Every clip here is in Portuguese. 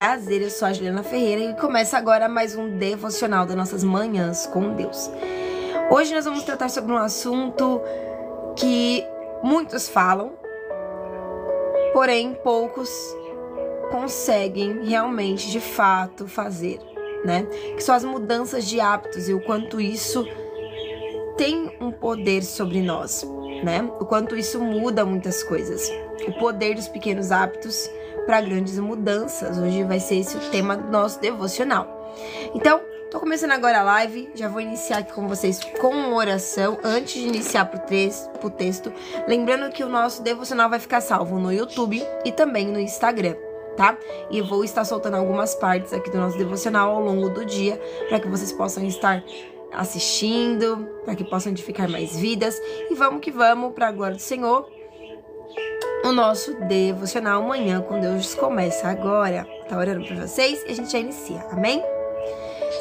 prazer, eu sou a Juliana Ferreira e começa agora mais um devocional das nossas manhãs com Deus. Hoje nós vamos tratar sobre um assunto que muitos falam, porém poucos conseguem realmente, de fato, fazer, né? Que são as mudanças de hábitos e o quanto isso tem um poder sobre nós, né? O quanto isso muda muitas coisas. O poder dos pequenos hábitos para grandes mudanças. Hoje vai ser esse o tema do nosso devocional. Então, tô começando agora a live. Já vou iniciar aqui com vocês com uma oração antes de iniciar pro texto. Lembrando que o nosso devocional vai ficar salvo no YouTube e também no Instagram, tá? E eu vou estar soltando algumas partes aqui do nosso devocional ao longo do dia para que vocês possam estar assistindo, para que possam edificar mais vidas. E vamos que vamos, para a glória do Senhor. O nosso devocional Manhã com Deus começa agora. Tá orando por vocês e a gente já inicia, amém?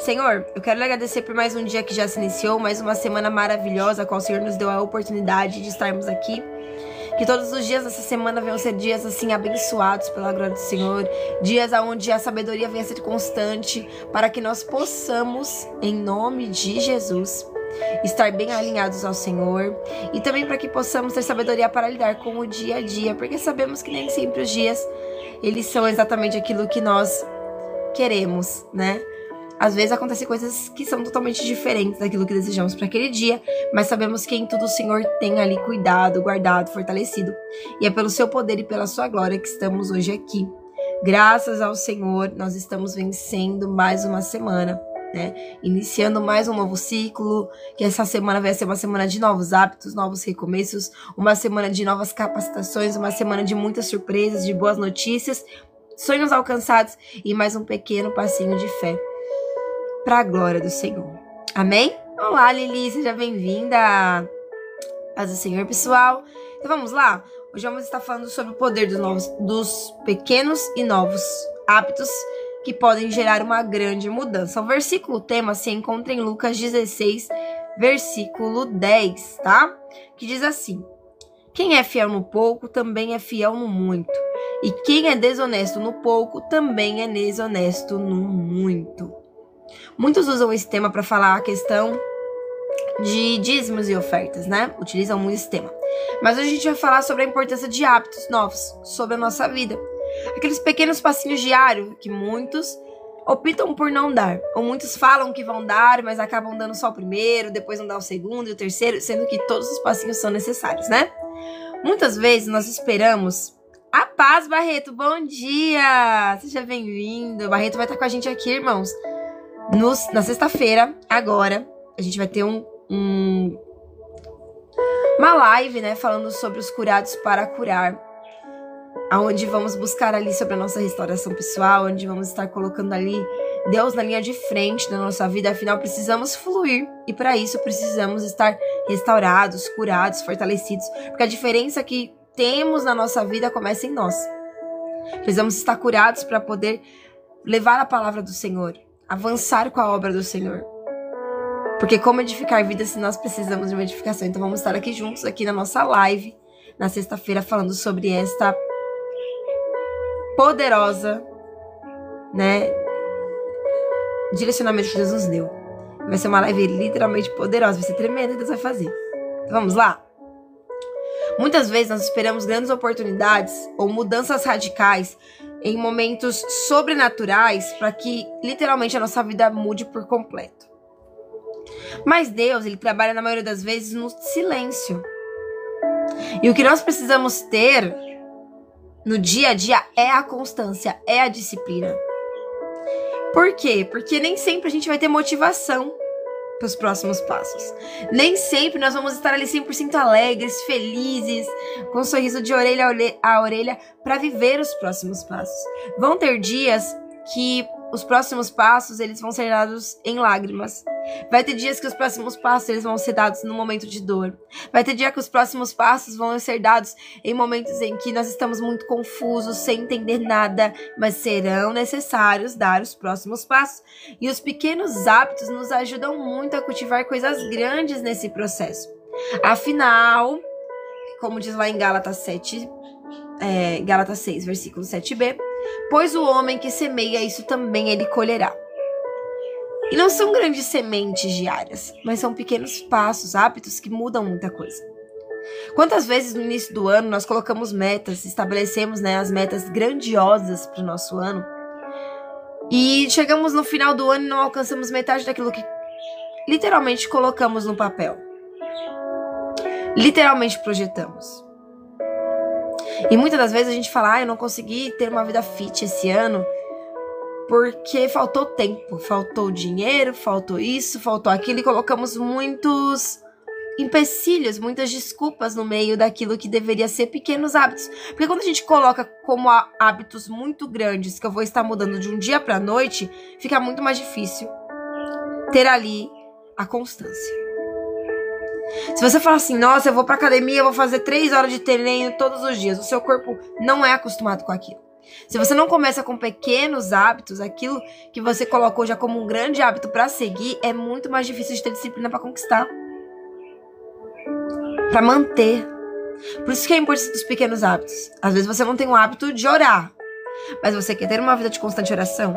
Senhor, eu quero lhe agradecer por mais um dia que já se iniciou, mais uma semana maravilhosa, a qual o Senhor nos deu a oportunidade de estarmos aqui. Que todos os dias dessa semana venham ser dias assim abençoados pela glória do Senhor, dias onde a sabedoria venha ser constante, para que nós possamos, em nome de Jesus, estar bem alinhados ao Senhor, e também para que possamos ter sabedoria para lidar com o dia a dia, porque sabemos que nem sempre os dias eles são exatamente aquilo que nós queremos, né? Às vezes acontecem coisas que são totalmente diferentes daquilo que desejamos para aquele dia, mas sabemos que em tudo o Senhor tem ali cuidado, guardado, fortalecido. E é pelo seu poder e pela sua glória que estamos hoje aqui. Graças ao Senhor, nós estamos vencendo mais uma semana, né? Iniciando mais um novo ciclo, que essa semana vai ser uma semana de novos hábitos, novos recomeços, uma semana de novas capacitações, uma semana de muitas surpresas, de boas notícias, sonhos alcançados e mais um pequeno passinho de fé para a glória do Senhor. Amém? Olá, Lili, seja bem-vinda. Paz do Senhor, pessoal. Então vamos lá? Hoje vamos estar falando sobre o poder dos pequenos e novos hábitos que podem gerar uma grande mudança. O versículo tema se encontra em Lucas 16, versículo 10, tá? Que diz assim: quem é fiel no pouco também é fiel no muito. E quem é desonesto no pouco também é desonesto no muito. Muitos usam esse tema para falar a questão de dízimos e ofertas, né? Utilizam muito esse tema. Mas hoje a gente vai falar sobre a importância de hábitos novos, sobre a nossa vida. Aqueles pequenos passinhos diários que muitos optam por não dar. Ou muitos falam que vão dar, mas acabam dando só o primeiro, depois não dá o segundo e o terceiro, sendo que todos os passinhos são necessários, né? Muitas vezes nós esperamos... A paz, Barreto, bom dia! Seja bem-vindo. Barreto vai estar com a gente aqui, irmãos. Na sexta-feira, agora, a gente vai ter uma live, né, falando sobre os curados para curar, onde vamos buscar ali sobre a nossa restauração pessoal, onde vamos estar colocando ali Deus na linha de frente da nossa vida. Afinal, precisamos fluir e para isso precisamos estar restaurados, curados, fortalecidos, porque a diferença que temos na nossa vida começa em nós. Precisamos estar curados para poder levar a palavra do Senhor, avançar com a obra do Senhor. Porque como edificar vidas se nós precisamos de uma edificação? Então vamos estar aqui juntos, aqui na nossa live, na sexta-feira, falando sobre esta poderosa, né, direcionamento que Deus nos deu. Vai ser uma live literalmente poderosa, vai ser tremenda que Deus vai fazer. Então vamos lá? Muitas vezes nós esperamos grandes oportunidades ou mudanças radicais em momentos sobrenaturais para que literalmente a nossa vida mude por completo. Mas Deus, ele trabalha na maioria das vezes no silêncio. E o que nós precisamos ter no dia a dia é a constância, é a disciplina. Por quê? Porque nem sempre a gente vai ter motivação para os próximos passos. Nem sempre nós vamos estar ali 100% alegres, felizes, com um sorriso de orelha a orelha para viver os próximos passos. Vão ter dias que os próximos passos eles vão ser dados em lágrimas. Vai ter dias que os próximos passos eles vão ser dados no momento de dor. Vai ter dia que os próximos passos vão ser dados em momentos em que nós estamos muito confusos, sem entender nada, mas serão necessários dar os próximos passos. E os pequenos hábitos nos ajudam muito a cultivar coisas grandes nesse processo. Afinal, como diz lá em Gálatas 6, versículo 7b, Pois o homem que semeia isso também ele colherá. E não são grandes sementes diárias, mas são pequenos passos, hábitos que mudam muita coisa. Quantas vezes no início do ano nós colocamos metas, estabelecemos, as metas grandiosas para o nosso ano, e chegamos no final do ano e não alcançamos metade daquilo que literalmente colocamos no papel. Literalmente projetamos. E muitas das vezes a gente fala, eu não consegui ter uma vida fit esse ano porque faltou tempo, faltou dinheiro, faltou isso, faltou aquilo, e colocamos muitos empecilhos, muitas desculpas no meio daquilo que deveria ser pequenos hábitos. Porque quando a gente coloca como hábitos muito grandes, que eu vou estar mudando de um dia para a noite, fica muito mais difícil ter ali a constância. Se você falar assim, nossa, eu vou pra academia, eu vou fazer 3 horas de treino todos os dias, o seu corpo não é acostumado com aquilo. Se você não começa com pequenos hábitos, aquilo que você colocou já como um grande hábito para seguir, é muito mais difícil de ter disciplina para conquistar, para manter. Por isso que é importante dos pequenos hábitos. Às vezes você não tem o hábito de orar, mas você quer ter uma vida de constante oração?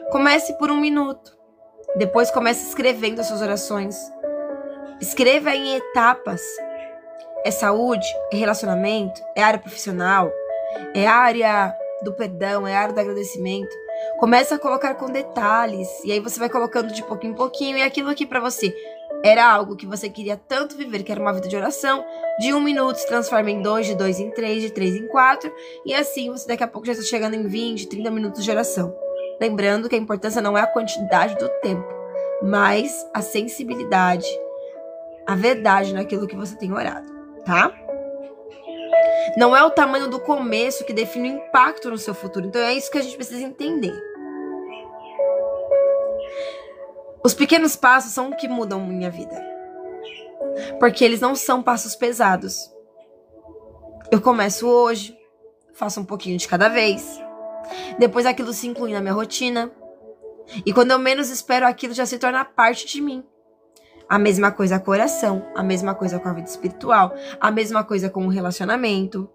Comece por 1 minuto. Depois comece escrevendo as suas orações. Escreva em etapas. É saúde, é relacionamento, é área profissional, é área do perdão, é área do agradecimento. Começa a colocar com detalhes, e aí você vai colocando de pouquinho em pouquinho, e aquilo aqui pra você era algo que você queria tanto viver, que era uma vida de oração, de 1 minuto se transforma em 2, de 2 em 3, de 3 em 4, e assim você daqui a pouco já está chegando em 20, 30 minutos de oração. Lembrando que a importância não é a quantidade do tempo, mas a sensibilidade, a verdade naquilo que você tem orado, tá? Não é o tamanho do começo que define o impacto no seu futuro. Então é isso que a gente precisa entender. Os pequenos passos são o que mudam minha vida. Porque eles não são passos pesados. Eu começo hoje, faço um pouquinho de cada vez. Depois aquilo se inclui na minha rotina. E quando eu menos espero, aquilo já se torna parte de mim. A mesma coisa com a oração, a mesma coisa com a vida espiritual, a mesma coisa com o relacionamento.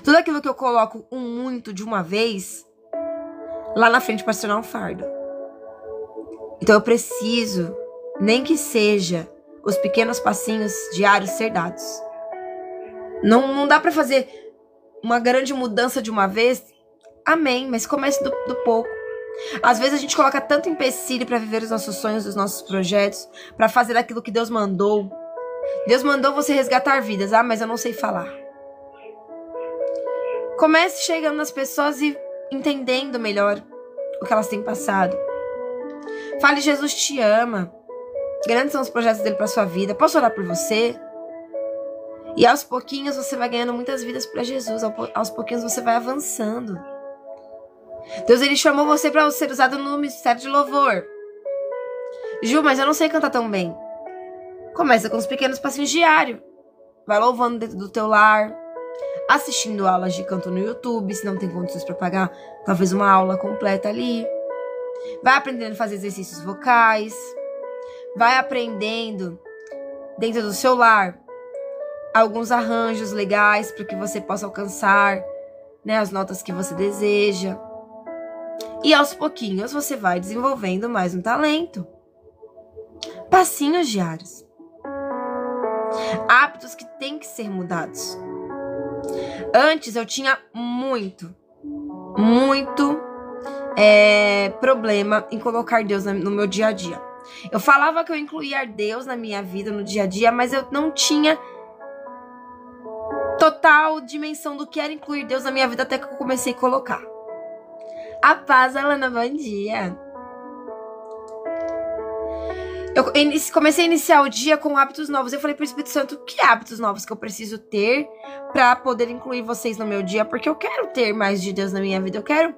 Tudo aquilo que eu coloco muito de uma vez, lá na frente pode se tornar um fardo. Então eu preciso, nem que seja os pequenos passinhos diários ser dados. Não dá pra fazer uma grande mudança de uma vez, amém, mas comece do pouco. Às vezes a gente coloca tanto empecilho para viver os nossos sonhos, os nossos projetos, para fazer aquilo que Deus mandou. Deus mandou você resgatar vidas, mas eu não sei falar. Comece chegando nas pessoas e entendendo melhor o que elas têm passado. Fale, Jesus te ama. Grandes são os projetos dele para sua vida. Posso orar por você? E aos pouquinhos você vai ganhando muitas vidas para Jesus. Aos pouquinhos você vai avançando. Deus, ele chamou você para ser usado no ministério de louvor. Ju, mas eu não sei cantar tão bem. Começa com os pequenos passinhos diários. Vai louvando dentro do teu lar, assistindo aulas de canto no YouTube, se não tem condições para pagar, talvez uma aula completa ali. Vai aprendendo a fazer exercícios vocais. Vai aprendendo dentro do seu lar alguns arranjos legais para que você possa alcançar, as notas que você deseja. E aos pouquinhos você vai desenvolvendo mais um talento. Passinhos diários. Hábitos que têm que ser mudados. Antes eu tinha muito problema em colocar Deus no meu dia a dia. Eu falava que eu incluía Deus na minha vida, no dia a dia, mas eu não tinha total dimensão do que era incluir Deus na minha vida até que eu comecei a colocar. A paz, Alana, bom dia. Eu comecei a iniciar o dia com hábitos novos. Eu falei pro Espírito Santo, que hábitos novos que eu preciso ter para poder incluir vocês no meu dia? Porque eu quero ter mais de Deus na minha vida. Eu quero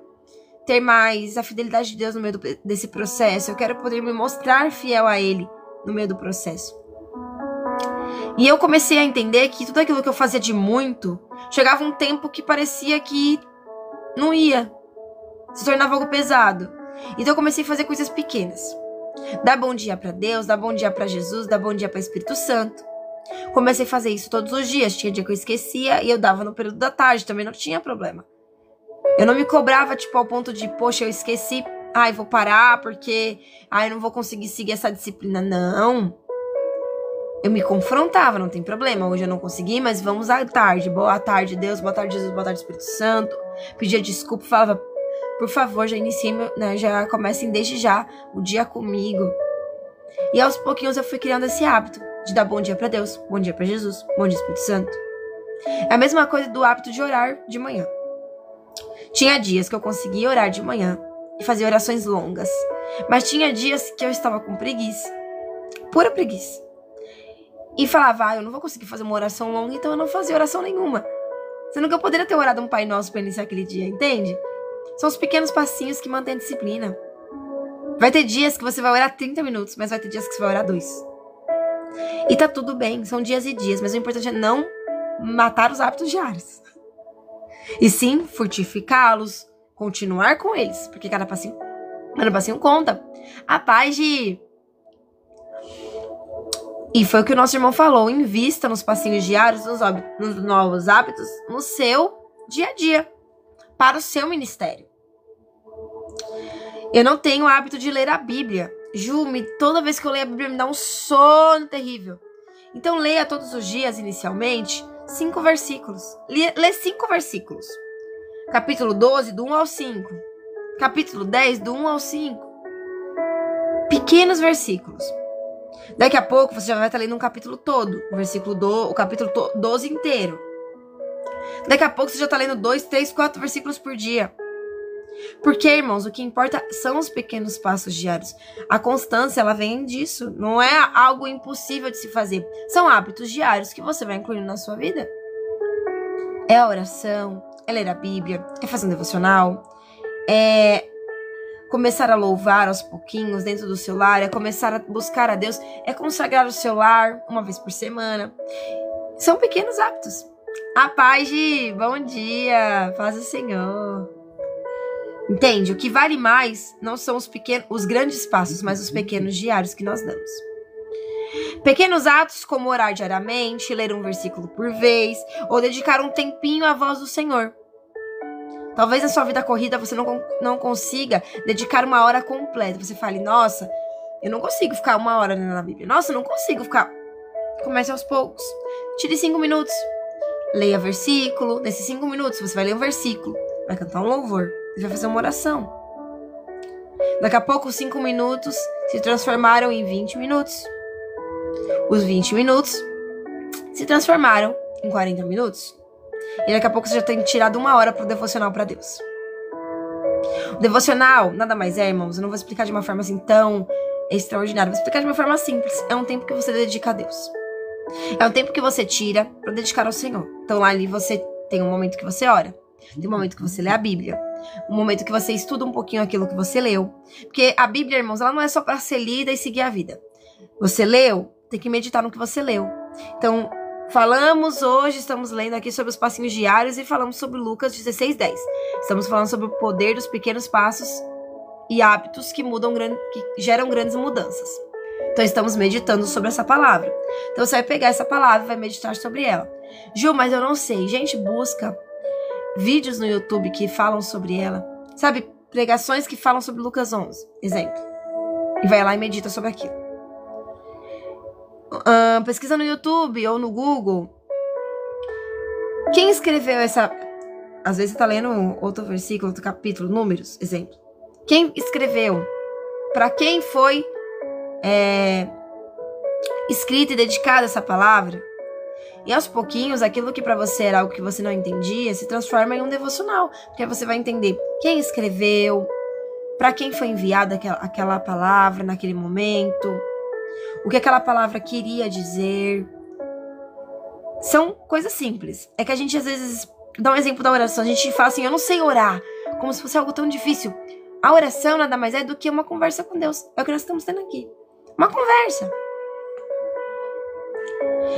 ter mais a fidelidade de Deus no meio desse processo. Eu quero poder me mostrar fiel a Ele no meio do processo. E eu comecei a entender que tudo aquilo que eu fazia de muito, chegava um tempo que parecia que não ia. Se tornava algo pesado. Então eu comecei a fazer coisas pequenas. Dar bom dia pra Deus, dar bom dia pra Jesus, dar bom dia pra Espírito Santo. Comecei a fazer isso todos os dias. Tinha dia que eu esquecia e eu dava no período da tarde, também não tinha problema. Eu não me cobrava, tipo, ao ponto de, poxa, eu esqueci, ai, vou parar porque, ai, não vou conseguir seguir essa disciplina. Não. Eu me confrontava, não tem problema. Hoje eu não consegui, mas vamos à tarde. Boa tarde, Deus. Boa tarde, Jesus. Boa tarde, Espírito Santo. Pedia desculpa, falava, por favor, já iniciei, né, já comecem desde já o dia comigo. E aos pouquinhos eu fui criando esse hábito de dar bom dia pra Deus, bom dia pra Jesus, bom dia, Espírito Santo. É a mesma coisa do hábito de orar de manhã. Tinha dias que eu conseguia orar de manhã e fazer orações longas. Mas tinha dias que eu estava com preguiça. Pura preguiça. E falava, eu não vou conseguir fazer uma oração longa, então eu não fazia oração nenhuma. Sendo que eu poderia ter orado um Pai Nosso para iniciar aquele dia, entende? São os pequenos passinhos que mantêm a disciplina. Vai ter dias que você vai orar 30 minutos, mas vai ter dias que você vai orar 2. E tá tudo bem, são dias e dias, mas o importante é não matar os hábitos diários. E sim, fortificá-los, continuar com eles, porque cada passinho conta. A paz de... E foi o que o nosso irmão falou, invista nos passinhos diários, nos novos hábitos, no seu dia a dia, para o seu ministério. Eu não tenho o hábito de ler a Bíblia. Ju, toda vez que eu leio a Bíblia me dá um sono terrível. Então leia todos os dias, inicialmente, 5 versículos. Lê 5 versículos. Capítulo 12, do 1 ao 5. Capítulo 10, do 1 ao 5. Pequenos versículos. Daqui a pouco você já vai estar lendo um capítulo todo. O capítulo 12 inteiro. Daqui a pouco você já está lendo 2, 3, 4 versículos por dia. Porque, irmãos, o que importa são os pequenos passos diários. A constância, ela vem disso. Não é algo impossível de se fazer. São hábitos diários que você vai incluindo na sua vida. É a oração, é ler a Bíblia, é fazer um devocional, é começar a louvar aos pouquinhos dentro do seu lar, é começar a buscar a Deus, é consagrar o seu lar uma vez por semana. São pequenos hábitos. A paz de bom dia, paz do Senhor. Entende? O que vale mais não são os grandes passos, mas os pequenos diários que nós damos. Pequenos atos como orar diariamente, ler um versículo por vez, ou dedicar um tempinho à voz do Senhor. Talvez na sua vida corrida você não consiga dedicar uma hora completa. Você fale, nossa, eu não consigo ficar uma hora lendo a Bíblia. Nossa, eu não consigo ficar... Comece aos poucos. Tire 5 minutos. Leia versículo. Nesses 5 minutos você vai ler um versículo. Vai cantar um louvor. Você vai fazer uma oração. Daqui a pouco, os 5 minutos se transformaram em 20 minutos. Os 20 minutos se transformaram em 40 minutos. E daqui a pouco você já tem tirado 1 hora pro devocional para Deus. O devocional nada mais é, irmãos. Eu não vou explicar de uma forma assim tão extraordinária. Vou explicar de uma forma simples. É um tempo que você dedica a Deus. É um tempo que você tira para dedicar ao Senhor. Então lá ali você tem um momento que você ora. Tem um momento que você lê a Bíblia. Um momento que você estuda um pouquinho aquilo que você leu. Porque a Bíblia, irmãos, ela não é só para ser lida e seguir a vida. Você leu, tem que meditar no que você leu. Então, estamos lendo aqui sobre os passinhos diários e falamos sobre Lucas 16:10. Estamos falando sobre o poder dos pequenos passos e hábitos que geram grandes mudanças. Então, estamos meditando sobre essa palavra. Então, você vai pegar essa palavra e vai meditar sobre ela. Ju, mas eu não sei. Gente, busca vídeos no YouTube que falam sobre ela. Sabe, pregações que falam sobre Lucas 11, exemplo. E vai lá e medita sobre aquilo. Pesquisa no YouTube ou no Google. Quem escreveu essa... Às vezes você tá lendo outro versículo, outro capítulo, números, exemplo. Quem escreveu? Para quem foi escrita e dedicada essa palavra? E aos pouquinhos, aquilo que para você era algo que você não entendia, se transforma em um devocional. Porque você vai entender quem escreveu, para quem foi enviada aquela palavra naquele momento, o que aquela palavra queria dizer. São coisas simples. É que a gente às vezes dá um exemplo da oração. A gente fala assim, eu não sei orar, como se fosse algo tão difícil. A oração nada mais é do que uma conversa com Deus. É o que nós estamos tendo aqui. Uma conversa.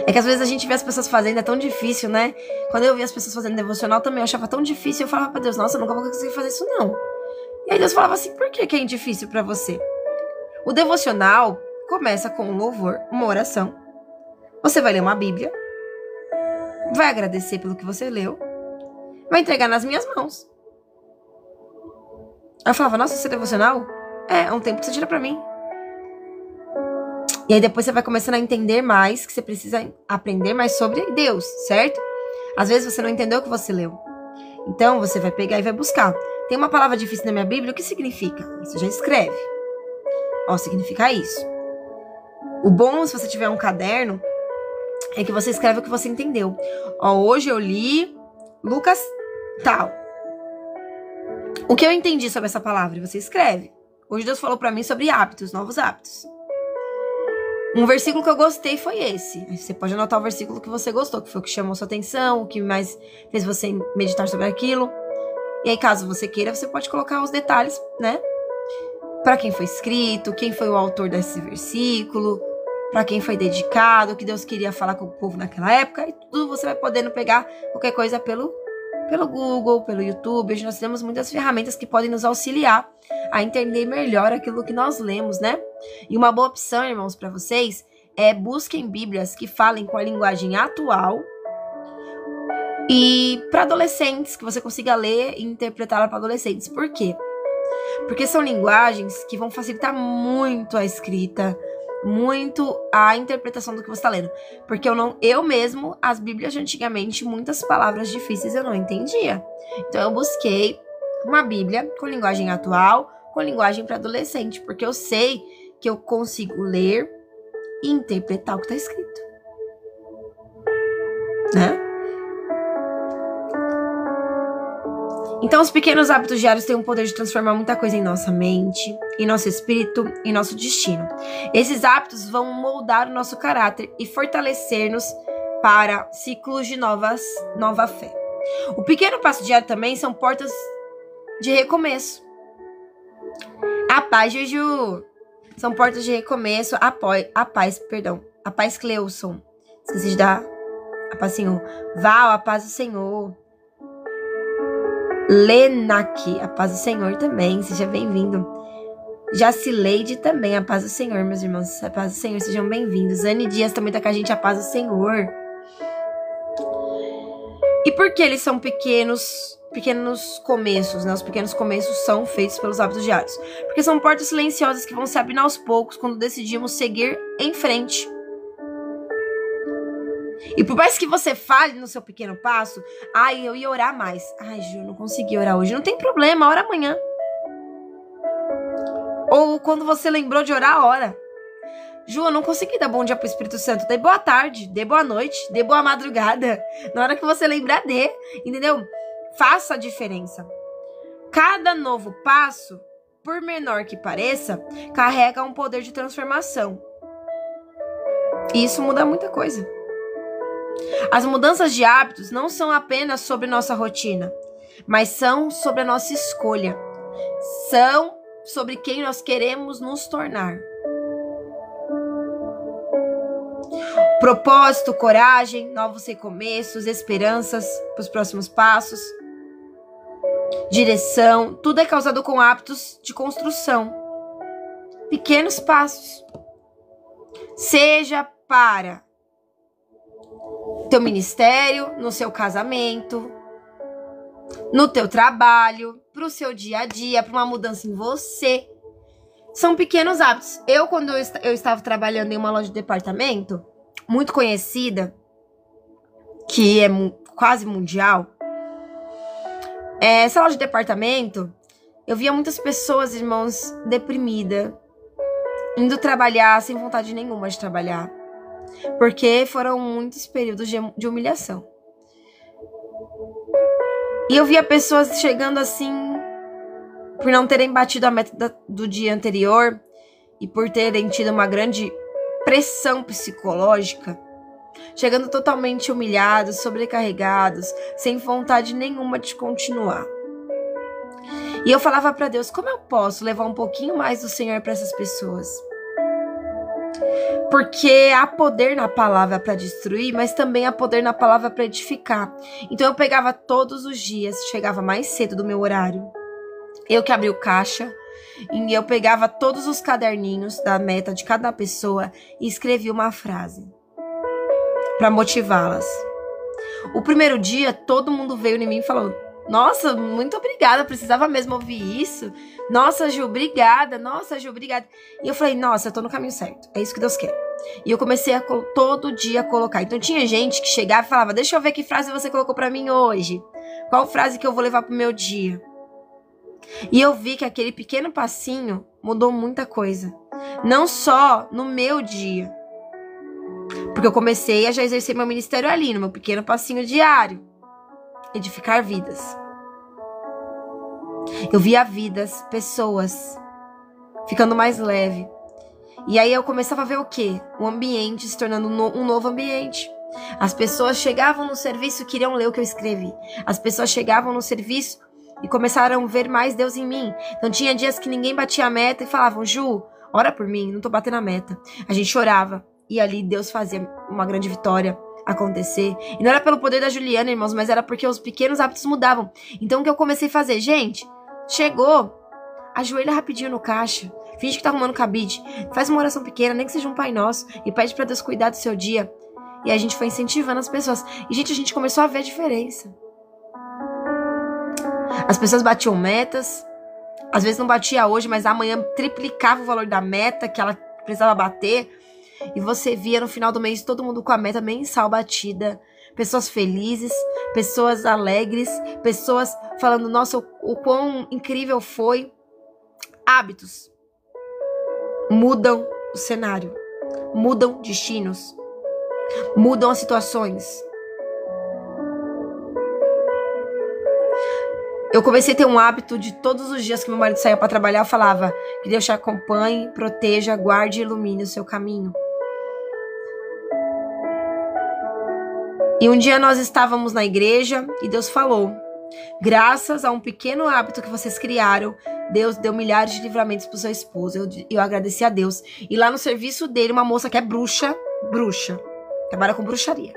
É que às vezes a gente vê as pessoas fazendo, é tão difícil, né? Quando eu vi as pessoas fazendo devocional também, eu achava tão difícil. Eu falava pra Deus, nossa, eu nunca vou conseguir fazer isso não. E aí Deus falava assim, por que é difícil pra você? O devocional começa com um louvor, uma oração. Você vai ler uma Bíblia, vai agradecer pelo que você leu, vai entregar nas minhas mãos. Aí eu falava, nossa, isso é devocional? É um tempo que você tira pra mim. E aí depois você vai começando a entender mais, que você precisa aprender mais sobre Deus, certo? Às vezes você não entendeu o que você leu. Então você vai pegar e vai buscar. Tem uma palavra difícil na minha Bíblia, o que significa? Você já escreve. Ó, significa isso. O bom, se você tiver um caderno, é que você escreve o que você entendeu. Ó, hoje eu li Lucas tal. O que eu entendi sobre essa palavra? Você escreve. Hoje Deus falou pra mim sobre hábitos, novos hábitos. Um versículo que eu gostei foi esse. Você pode anotar o versículo que você gostou, que foi o que chamou sua atenção, o que mais fez você meditar sobre aquilo. E aí, caso você queira, você pode colocar os detalhes, né? Para quem foi escrito, quem foi o autor desse versículo, para quem foi dedicado, o que Deus queria falar com o povo naquela época. E tudo você vai podendo pegar qualquer coisa pelo Google, pelo YouTube. Hoje nós temos muitas ferramentas que podem nos auxiliar a entender melhor aquilo que nós lemos, né? E uma boa opção, irmãos, para vocês é busquem Bíblias que falem com a linguagem atual e para adolescentes, que você consiga ler e interpretá-la para adolescentes. Por quê? Porque são linguagens que vão facilitar muito a escrita, muito a interpretação do que você está lendo. Porque eu mesmo, as Bíblias de antigamente, muitas palavras difíceis eu não entendia. Então eu busquei uma Bíblia com linguagem atual, com linguagem para adolescente, porque eu sei que eu consigo ler e interpretar o que está escrito, né? Então, os pequenos hábitos diários têm o poder de transformar muita coisa em nossa mente, em nosso espírito, em nosso destino. Esses hábitos vão moldar o nosso caráter e fortalecer-nos para ciclos de nova fé. O pequeno passo diário também são portas de recomeço. A paz, Juju. São portas de recomeço. A paz, Cleuson. Esqueci de dar a paz, Senhor. Val, a paz do Senhor. Lenac, a paz do Senhor também. Seja bem-vindo. Jacileide também, a paz do Senhor, meus irmãos. A paz do Senhor, sejam bem-vindos. Anne Dias também tá com a gente, a paz do Senhor. E por que eles são pequenos começos, né? Os pequenos começos são feitos pelos hábitos diários. Porque são portas silenciosas que vão se abrindo aos poucos quando decidimos seguir em frente. E por mais que você fale no seu pequeno passo, eu ia orar mais. Ju, não consegui orar hoje. Não tem problema, ora amanhã. Ou quando você lembrou de orar, ora. Ju, eu não consegui dar bom dia pro Espírito Santo. Dê boa tarde, dê boa noite, dê boa madrugada. Na hora que você lembrar, dê. Entendeu? Faça a diferença. Cada novo passo, por menor que pareça, carrega um poder de transformação. E isso muda muita coisa. As mudanças de hábitos não são apenas sobre nossa rotina, mas são sobre a nossa escolha. São sobre quem nós queremos nos tornar. Propósito, coragem, novos recomeços, esperanças para os próximos passos, direção, tudo é causado com hábitos de construção. Pequenos passos. Seja para teu ministério, no seu casamento, no teu trabalho, pro seu dia a dia, para uma mudança em você. São pequenos hábitos. Quando eu estava trabalhando em uma loja de departamento, muito conhecida, que é quase mundial, essa loja de departamento, eu via muitas pessoas, irmãos, deprimidas, indo trabalhar sem vontade nenhuma de trabalhar. Porque foram muitos períodos de humilhação. E eu via pessoas chegando assim, por não terem batido a meta do dia anterior e por terem tido uma grande pressão psicológica, chegando totalmente humilhados, sobrecarregados, sem vontade nenhuma de continuar. E eu falava para Deus, como eu posso levar um pouquinho mais do Senhor para essas pessoas? Porque há poder na palavra para destruir, mas também há poder na palavra para edificar. Então eu pegava todos os dias, chegava mais cedo do meu horário. Eu que abri o caixa, e eu pegava todos os caderninhos da meta de cada pessoa e escrevia uma frase para motivá-las. O primeiro dia, todo mundo veio em mim e falou, Nossa, muito obrigada, eu precisava mesmo ouvir isso. Nossa, Ju, obrigada. Nossa, Ju, obrigada. E eu falei, nossa, eu tô no caminho certo. É isso que Deus quer. E eu comecei a todo dia colocar. Então tinha gente que chegava e falava, deixa eu ver que frase você colocou pra mim hoje. Qual frase que eu vou levar pro meu dia? E eu vi que aquele pequeno passinho mudou muita coisa. Não só no meu dia. Porque eu comecei a já exercer meu ministério ali, no meu pequeno passinho diário. Edificar vidas. Eu via vidas, pessoas, ficando mais leve. E aí eu começava a ver o quê? O ambiente se tornando um novo ambiente. As pessoas chegavam no serviço e queriam ler o que eu escrevi. As pessoas chegavam no serviço e começaram a ver mais Deus em mim. Então tinha dias que ninguém batia a meta e falavam, Ju, ora por mim, não tô batendo a meta. A gente orava e ali Deus fazia uma grande vitória acontecer. E não era pelo poder da Juliana, irmãos, mas era porque os pequenos hábitos mudavam. Então o que eu comecei a fazer? Gente, chegou, ajoelha rapidinho no caixa, finge que tá arrumando cabide, faz uma oração pequena, nem que seja um Pai Nosso, e pede pra Deus cuidar do seu dia. E a gente foi incentivando as pessoas. E, gente, a gente começou a ver a diferença. As pessoas batiam metas, às vezes não batia hoje, mas amanhã triplicava o valor da meta que ela precisava bater. E você via no final do mês todo mundo com a meta mensal batida. Pessoas felizes, pessoas alegres, pessoas falando, nossa, o quão incrível foi. Hábitos mudam o cenário, mudam destinos, mudam as situações. Eu comecei a ter um hábito de todos os dias que meu marido saía para trabalhar, eu falava, que Deus te acompanhe, proteja, guarde e ilumine o seu caminho. E um dia nós estávamos na igreja e Deus falou, graças a um pequeno hábito que vocês criaram, Deus deu milhares de livramentos pro seu esposo. Eu agradeci a Deus. E lá no serviço dele, uma moça que é bruxa, trabalha com bruxaria.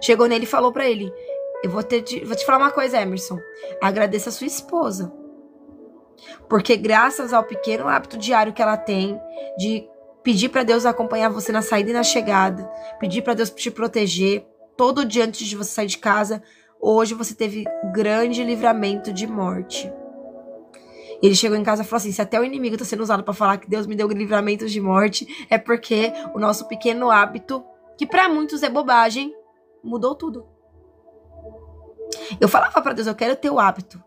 Chegou nele e falou pra ele, vou te falar uma coisa, Emerson, agradeça a sua esposa. Porque graças ao pequeno hábito diário que ela tem, de pedir pra Deus acompanhar você na saída e na chegada, pedir pra Deus te proteger, todo dia antes de você sair de casa, hoje você teve grande livramento de morte. Ele chegou em casa e falou assim, se até o inimigo está sendo usado para falar que Deus me deu livramento de morte, é porque o nosso pequeno hábito, que para muitos é bobagem, mudou tudo. Eu falava para Deus, eu quero ter o hábito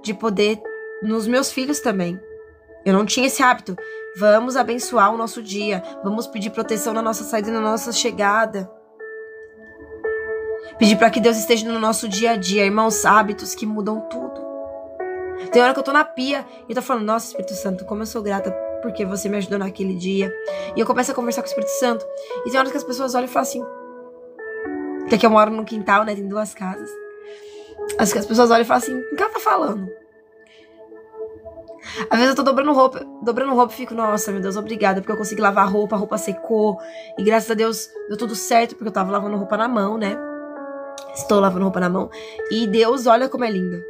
de poder, nos meus filhos também. Eu não tinha esse hábito. Vamos abençoar o nosso dia, vamos pedir proteção na nossa saída e na nossa chegada. Pedir para que Deus esteja no nosso dia a dia, irmãos, hábitos que mudam tudo. Tem hora que eu tô na pia e eu tô falando, nossa, Espírito Santo, como eu sou grata porque você me ajudou naquele dia. E eu começo a conversar com o Espírito Santo. E tem horas que as pessoas olham e falam assim, que aqui eu moro num quintal, né, tem 2 casas. As pessoas olham e falam assim, o que ela tá falando? Às vezes eu tô dobrando roupa e fico, nossa, meu Deus, obrigada, porque eu consegui lavar a roupa secou. E graças a Deus deu tudo certo, porque eu tava lavando roupa na mão, né? Estou lavando roupa na mão. E Deus, olha como é lindo.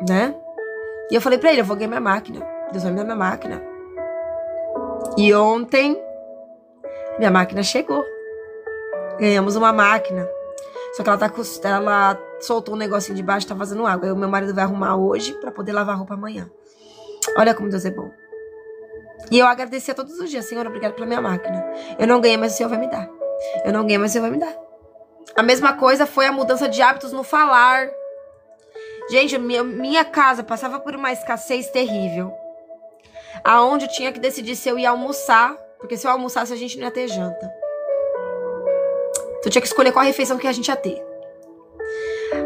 Né? E eu falei pra ele, eu vou ganhar minha máquina. Deus vai me dar minha máquina. E ontem, minha máquina chegou. Ganhamos uma máquina. Só que ela soltou um negocinho de baixo, tá vazando água. Aí o meu marido vai arrumar hoje pra poder lavar a roupa amanhã. Olha como Deus é bom. E eu agradecia todos os dias, Senhor, obrigado pela minha máquina. Eu não ganhei, mas o Senhor vai me dar. Eu não ganhei, mas o Senhor vai me dar. A mesma coisa foi a mudança de hábitos no falar. Gente, minha casa passava por uma escassez terrível. Aonde eu tinha que decidir se eu ia almoçar. Porque se eu almoçasse, a gente não ia ter janta. Então eu tinha que escolher qual refeição que a gente ia ter.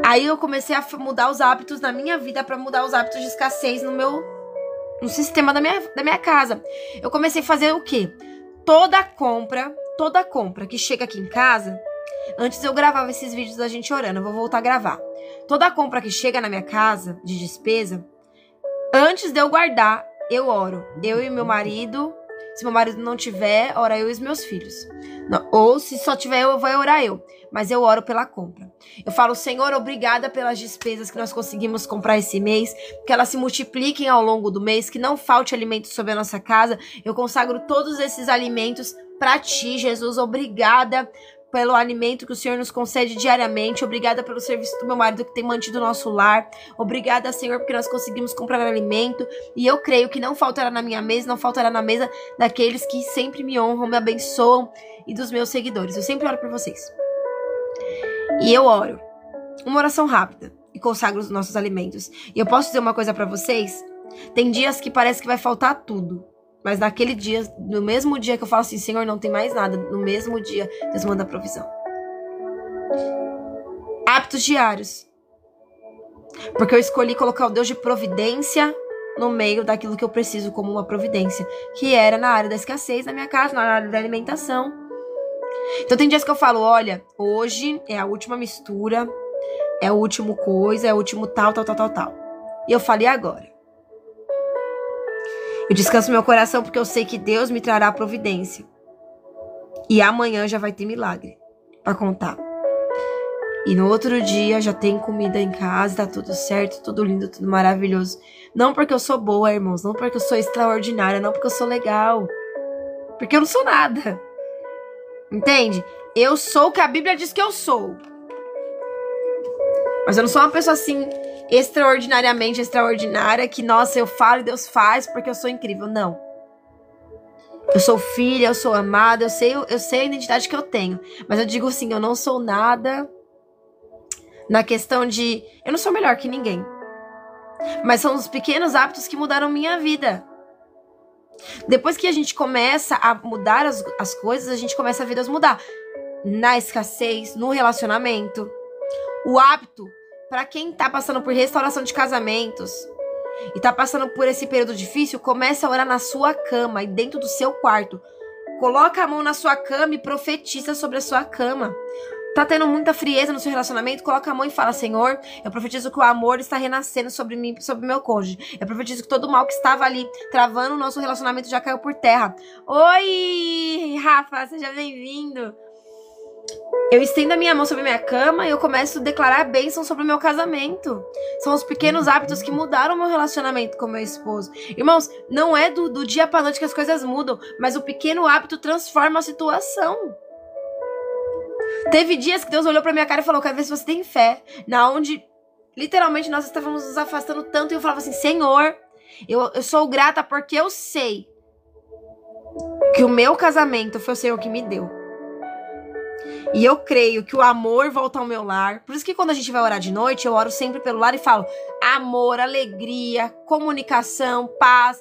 Aí eu comecei a mudar os hábitos na minha vida para mudar os hábitos de escassez no sistema da minha casa. Eu comecei a fazer o quê? Toda compra que chega aqui em casa. Antes eu gravava esses vídeos da gente orando, eu vou voltar a gravar. Toda compra que chega na minha casa, de despesa, antes de eu guardar, eu oro. Eu e meu marido, se meu marido não tiver, ora eu e os meus filhos. Não, ou se só tiver eu, vou orar eu. Mas eu oro pela compra. Eu falo, Senhor, obrigada pelas despesas que nós conseguimos comprar esse mês, que elas se multipliquem ao longo do mês, que não falte alimento sobre a nossa casa. Eu consagro todos esses alimentos para ti, Jesus, obrigada pelo alimento que o Senhor nos concede diariamente. Obrigada pelo serviço do meu marido que tem mantido o nosso lar. Obrigada, Senhor, porque nós conseguimos comprar alimento. E eu creio que não faltará na minha mesa, não faltará na mesa daqueles que sempre me honram, me abençoam e dos meus seguidores. Eu sempre oro por vocês. E eu oro. Uma oração rápida. E consagro os nossos alimentos. E eu posso dizer uma coisa pra vocês? Tem dias que parece que vai faltar tudo. Mas naquele dia, no mesmo dia que eu falo assim, Senhor, não tem mais nada. No mesmo dia, Deus manda a provisão. Hábitos diários. Porque eu escolhi colocar o Deus de providência no meio daquilo que eu preciso como uma providência. Que era na área da escassez na minha casa, na área da alimentação. Então tem dias que eu falo, olha, hoje é a última mistura, é o último coisa, é o último tal. E eu falei agora. Eu descanso meu coração porque eu sei que Deus me trará a providência. E amanhã já vai ter milagre pra contar. E no outro dia já tem comida em casa, tá tudo certo, tudo lindo, tudo maravilhoso. Não porque eu sou boa, irmãos, não porque eu sou extraordinária, não porque eu sou legal. Porque eu não sou nada. Entende? Eu sou o que a Bíblia diz que eu sou. Mas eu não sou uma pessoa assim, extraordinariamente extraordinária, que, nossa, eu falo e Deus faz porque eu sou incrível. Não. Eu sou filha, eu sou amada, eu sei a identidade que eu tenho. Mas eu digo assim, eu não sou nada na questão de... Eu não sou melhor que ninguém. Mas são os pequenos hábitos que mudaram minha vida. Depois que a gente começa a mudar as coisas, a gente começa a ver Deus mudar. Na escassez, no relacionamento. O hábito, para quem tá passando por restauração de casamentos e tá passando por esse período difícil, começa a orar na sua cama e dentro do seu quarto. Coloca a mão na sua cama e profetiza sobre a sua cama. Tá tendo muita frieza no seu relacionamento? Coloca a mão e fala, Senhor, eu profetizo que o amor está renascendo sobre mim, sobre meu cônjuge. Eu profetizo que todo o mal que estava ali travando o nosso relacionamento já caiu por terra. Oi, Rafa, seja bem-vindo. Eu estendo a minha mão sobre a minha cama e eu começo a declarar bênção sobre o meu casamento. São os pequenos hábitos que mudaram o meu relacionamento com meu esposo. Irmãos, não é do dia pra noite que as coisas mudam, mas o pequeno hábito transforma a situação. Teve dias que Deus olhou pra minha cara e falou, quero ver se você tem fé. Na onde, literalmente, nós estávamos nos afastando tanto e eu falava assim, Senhor, eu sou grata porque eu sei que o meu casamento foi o Senhor que me deu. E eu creio que o amor volta ao meu lar. Por isso que quando a gente vai orar de noite, eu oro sempre pelo lar e falo amor, alegria, comunicação, paz.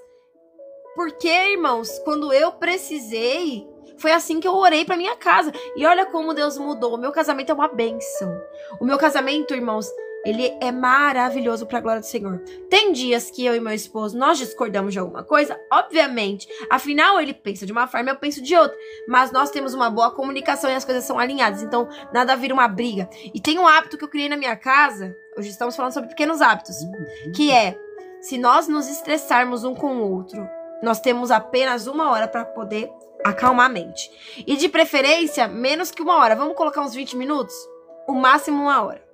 Porque, irmãos, quando eu precisei, foi assim que eu orei pra minha casa. E olha como Deus mudou. O meu casamento é uma bênção. O meu casamento, irmãos, ele é maravilhoso pra glória do Senhor. Tem dias que eu e meu esposo, nós discordamos de alguma coisa, obviamente. Afinal, ele pensa de uma forma, eu penso de outra. Mas nós temos uma boa comunicação e as coisas são alinhadas. Então, nada vira uma briga. E tem um hábito que eu criei na minha casa, hoje estamos falando sobre pequenos hábitos, que é, se nós nos estressarmos um com o outro, nós temos apenas 1 hora pra poder acalmar a mente. E de preferência, menos que 1 hora. Vamos colocar uns 20 minutos? O máximo 1 hora.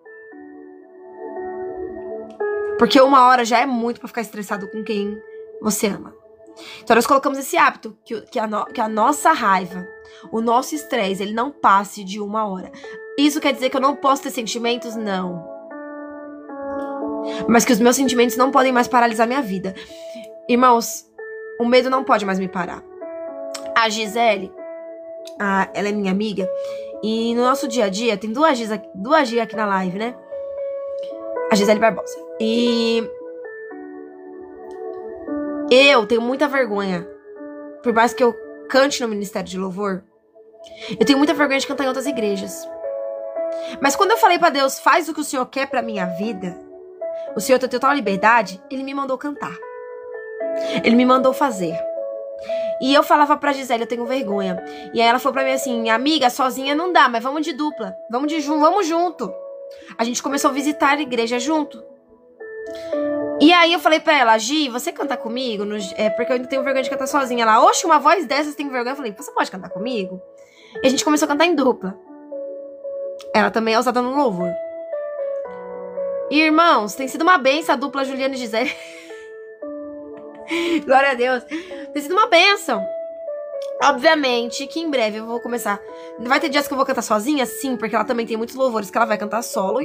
Porque 1 hora já é muito pra ficar estressado com quem você ama. Então nós colocamos esse hábito, que a nossa raiva, o nosso estresse, ele não passe de 1 hora. Isso quer dizer que eu não posso ter sentimentos? Não. Mas que os meus sentimentos não podem mais paralisar minha vida. Irmãos, o medo não pode mais me parar. A Gisele, ela é minha amiga, e no nosso dia a dia, tem duas G aqui na live, né? A Gisele Barbosa. E eu tenho muita vergonha, por mais que eu cante no Ministério de Louvor, eu tenho muita vergonha de cantar em outras igrejas. Mas quando eu falei pra Deus, faz o que o Senhor quer pra minha vida, o Senhor tem total liberdade, Ele me mandou cantar. Ele me mandou fazer. E eu falava pra Gisele, eu tenho vergonha. E aí ela falou pra mim assim, amiga, sozinha não dá, mas vamos de dupla. Vamos junto. A gente começou a visitar a igreja junto. E aí eu falei pra ela, Gi, você canta comigo? Porque eu ainda tenho vergonha de cantar sozinha. Ela, oxe, uma voz dessas tem vergonha. Eu falei, você pode cantar comigo? E a gente começou a cantar em dupla. Ela também é usada no louvor. E, irmãos, tem sido uma bênção a dupla Juliana e Gisele. Glória a Deus. Tem sido uma bênção. Obviamente que em breve eu vou começar. Vai ter dias que eu vou cantar sozinha? Sim, porque ela também tem muitos louvores que ela vai cantar solo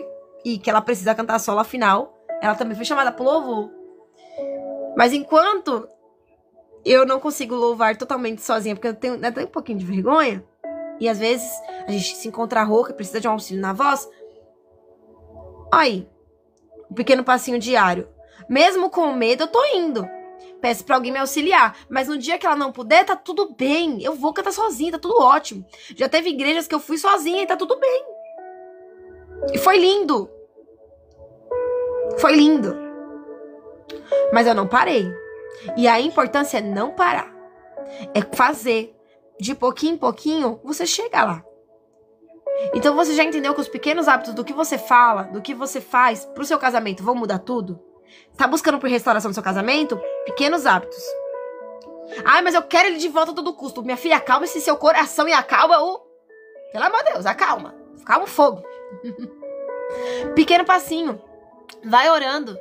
e que ela precisa cantar solo, afinal. Ela também foi chamada pro louvor. Mas enquanto eu não consigo louvar totalmente sozinha, porque eu tenho até um pouquinho de vergonha, e às vezes a gente se encontra rouca e precisa de um auxílio na voz. Aí, um pequeno passinho diário. Mesmo com medo, eu tô indo. Peço pra alguém me auxiliar. Mas no dia que ela não puder, tá tudo bem. Eu vou cantar sozinha, tá tudo ótimo. Já teve igrejas que eu fui sozinha e tá tudo bem. E foi lindo. Foi lindo. Mas eu não parei. E a importância é não parar. É fazer. De pouquinho em pouquinho, você chega lá. Então você já entendeu que os pequenos hábitos do que você fala, do que você faz pro seu casamento vão mudar tudo? Tá buscando por restauração do seu casamento? Pequenos hábitos. Ai, mas eu quero ele de volta a todo custo. Minha filha, acalma esse seu coração e acalma o... Pelo amor de Deus, acalma. Calma o fogo. Pequeno passinho. Vai orando.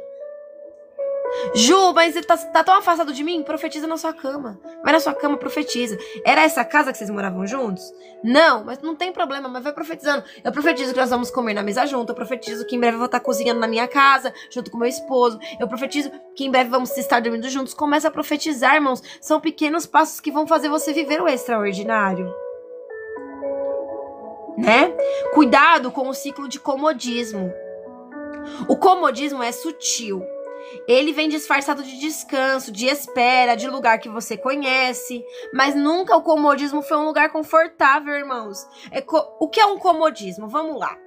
Ju, mas você tá tão afastado de mim? Profetiza na sua cama. Vai na sua cama, profetiza. Era essa casa que vocês moravam juntos? Não, mas não tem problema, mas vai profetizando. Eu profetizo que nós vamos comer na mesa junto. Eu profetizo que em breve eu vou estar cozinhando na minha casa, junto com meu esposo. Eu profetizo que em breve vamos estar dormindo juntos. Começa a profetizar, irmãos. São pequenos passos que vão fazer você viver o extraordinário. Né? Cuidado com o ciclo de comodismo. O comodismo é sutil. Ele vem disfarçado de descanso, de espera, de lugar que você conhece. Mas nunca o comodismo foi um lugar confortável, irmãos. O que é um comodismo? Vamos lá.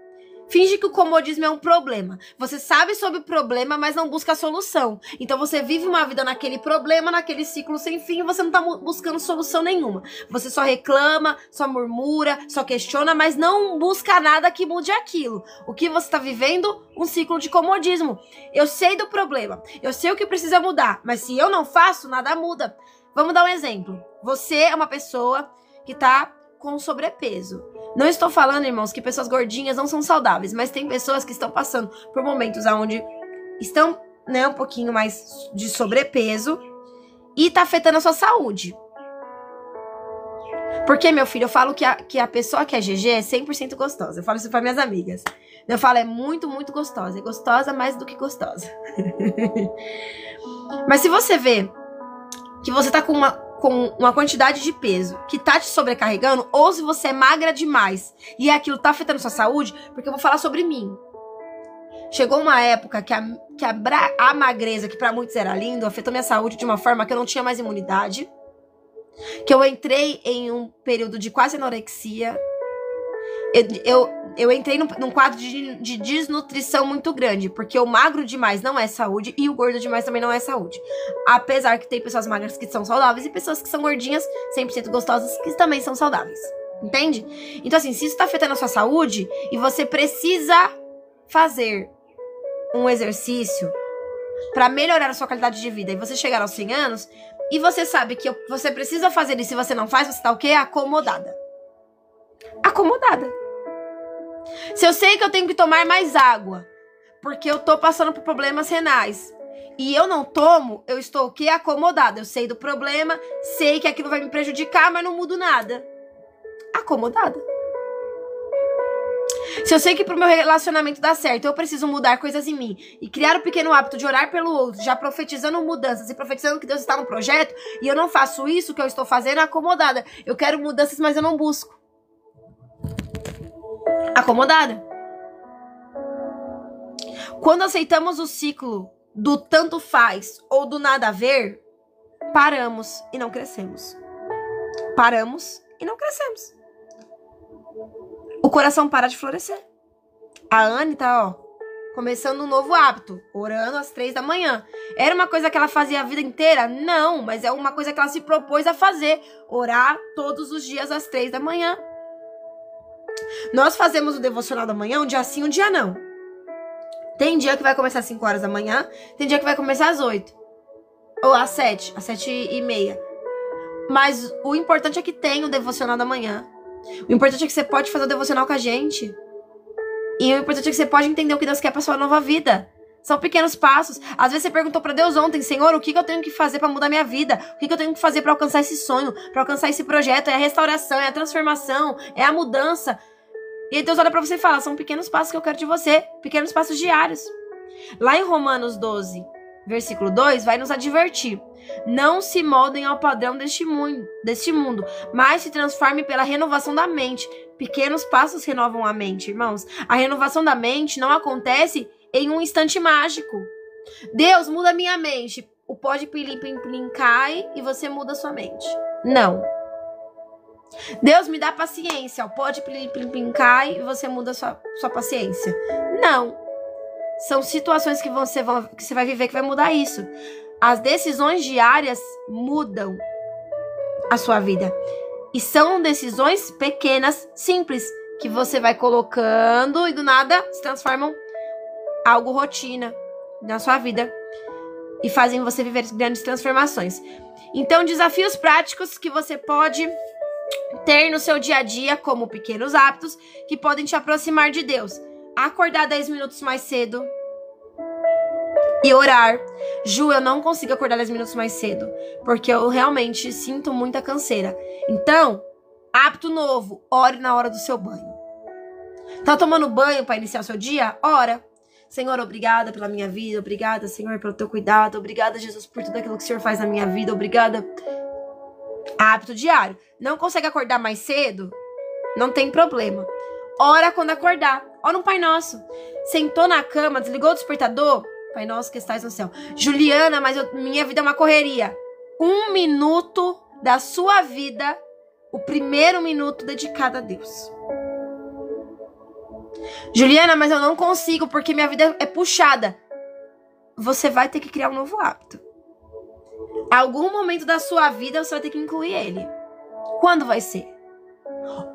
Finge que o comodismo é um problema. Você sabe sobre o problema, mas não busca a solução. Então você vive uma vida naquele problema, naquele ciclo sem fim, e você não tá buscando solução nenhuma. Você só reclama, só murmura, só questiona, mas não busca nada que mude aquilo. O que você tá vivendo? Um ciclo de comodismo. Eu sei do problema, eu sei o que precisa mudar, mas se eu não faço, nada muda. Vamos dar um exemplo. Você é uma pessoa que tá com sobrepeso. Não estou falando, irmãos, que pessoas gordinhas não são saudáveis, mas tem pessoas que estão passando por momentos onde estão, né, um pouquinho mais de sobrepeso e tá afetando a sua saúde. Porque, meu filho, eu falo que a pessoa que é GG é 100% gostosa. Eu falo isso para minhas amigas. Eu falo, é muito, muito gostosa. É gostosa mais do que gostosa. Mas se você vê que você tá com uma quantidade de peso que tá te sobrecarregando, ou se você é magra demais e aquilo tá afetando sua saúde, porque eu vou falar sobre mim. Chegou uma época que a magreza, que pra muitos era lindo, afetou minha saúde de uma forma que eu não tinha mais imunidade, que eu entrei em um período de quase anorexia. Eu entrei num quadro de desnutrição muito grande, porque o magro demais não é saúde e o gordo demais também não é saúde. Apesar que tem pessoas magras que são saudáveis e pessoas que são gordinhas, 100% gostosas, que também são saudáveis. Entende? Então assim, se isso tá afetando a sua saúde e você precisa fazer um exercício pra melhorar a sua qualidade de vida e você chegar aos 100 anos e você sabe que você precisa fazer isso e você não faz, você tá o quê? Acomodada. Acomodada. Se eu sei que eu tenho que tomar mais água, porque eu tô passando por problemas renais, e eu não tomo, eu estou o quê? Acomodada. Eu sei do problema, sei que aquilo vai me prejudicar, mas não mudo nada. Acomodada. Se eu sei que pro meu relacionamento dar certo, eu preciso mudar coisas em mim e criar o pequeno hábito de orar pelo outro, já profetizando mudanças e profetizando que Deus está no projeto, e eu não faço isso que eu estou fazendo, acomodada. Eu quero mudanças, mas eu não busco. Acomodada. Quando aceitamos o ciclo do tanto faz ou do nada a ver, paramos e não crescemos. Paramos e não crescemos. O coração para de florescer. A Anne tá, começando um novo hábito, orando às 3 da manhã. Era uma coisa que ela fazia a vida inteira? Não, mas é uma coisa que ela se propôs a fazer. Orar todos os dias às 3 da manhã. Nós fazemos o devocional da manhã um dia sim, um dia não. Tem dia que vai começar às 5 horas da manhã, tem dia que vai começar às 8. Ou às 7, às 7h30. Mas o importante é que tem o devocional da manhã. O importante é que você pode fazer o devocional com a gente. E o importante é que você pode entender o que Deus quer pra sua nova vida. São pequenos passos. Às vezes você perguntou pra Deus ontem, Senhor, o que eu tenho que fazer pra mudar minha vida? O que eu tenho que fazer pra alcançar esse sonho? Pra alcançar esse projeto? É a restauração, é a transformação, é a mudança. E aí Deus olha pra você e fala, são pequenos passos que eu quero de você. Pequenos passos diários. Lá em Romanos 12, versículo 2, vai nos advertir. Não se moldem ao padrão deste mundo, mas se transformem pela renovação da mente. Pequenos passos renovam a mente, irmãos. A renovação da mente não acontece em um instante mágico. Deus muda a minha mente. O pó de pilim-plim cai e você muda a sua mente. Não. Deus me dá paciência. O pó de pilim-plim cai e você muda a sua paciência. Não. São situações que você vai viver que vai mudar isso. As decisões diárias mudam a sua vida. E são decisões pequenas, simples, que você vai colocando e do nada se transformam algo rotina na sua vida e fazem você viver grandes transformações. Então, desafios práticos que você pode ter no seu dia a dia, como pequenos hábitos que podem te aproximar de Deus. Acordar 10 minutos mais cedo e orar. Ju, eu não consigo acordar 10 minutos mais cedo, porque eu realmente sinto muita canseira. Então, hábito novo, ore na hora do seu banho. Tá tomando banho para iniciar o seu dia? Ora. Senhor, obrigada pela minha vida, obrigada, Senhor, pelo teu cuidado, obrigada, Jesus, por tudo aquilo que o Senhor faz na minha vida, obrigada. Hábito diário. Não consegue acordar mais cedo? Não tem problema. Ora quando acordar. Ora um Pai Nosso. Sentou na cama, desligou o despertador? Pai Nosso que estás no céu. Juliana, mas minha vida é uma correria. 1 minuto da sua vida, o primeiro minuto dedicado a Deus. Juliana, mas eu não consigo porque minha vida é puxada. Você vai ter que criar um novo hábito. Algum momento da sua vida você vai ter que incluir ele. Quando vai ser?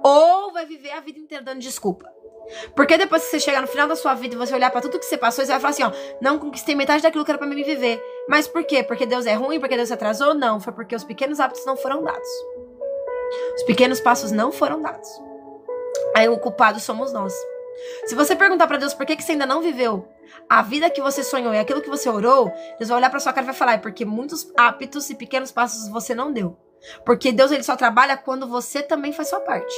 Ou vai viver a vida inteira dando desculpa. Porque depois que você chegar no final da sua vida e você olhar pra tudo que você passou, você vai falar assim, ó, não conquistei metade daquilo que era pra mim viver. Mas por quê? Porque Deus é ruim? Porque Deus se atrasou? Não, foi porque os pequenos hábitos não foram dados. Os pequenos passos não foram dados. Aí o culpado somos nós. Se você perguntar pra Deus por que você ainda não viveu a vida que você sonhou e aquilo que você orou, Deus vai olhar pra sua cara e vai falar, é porque muitos hábitos e pequenos passos você não deu. Porque Deus ele só trabalha quando você também faz sua parte.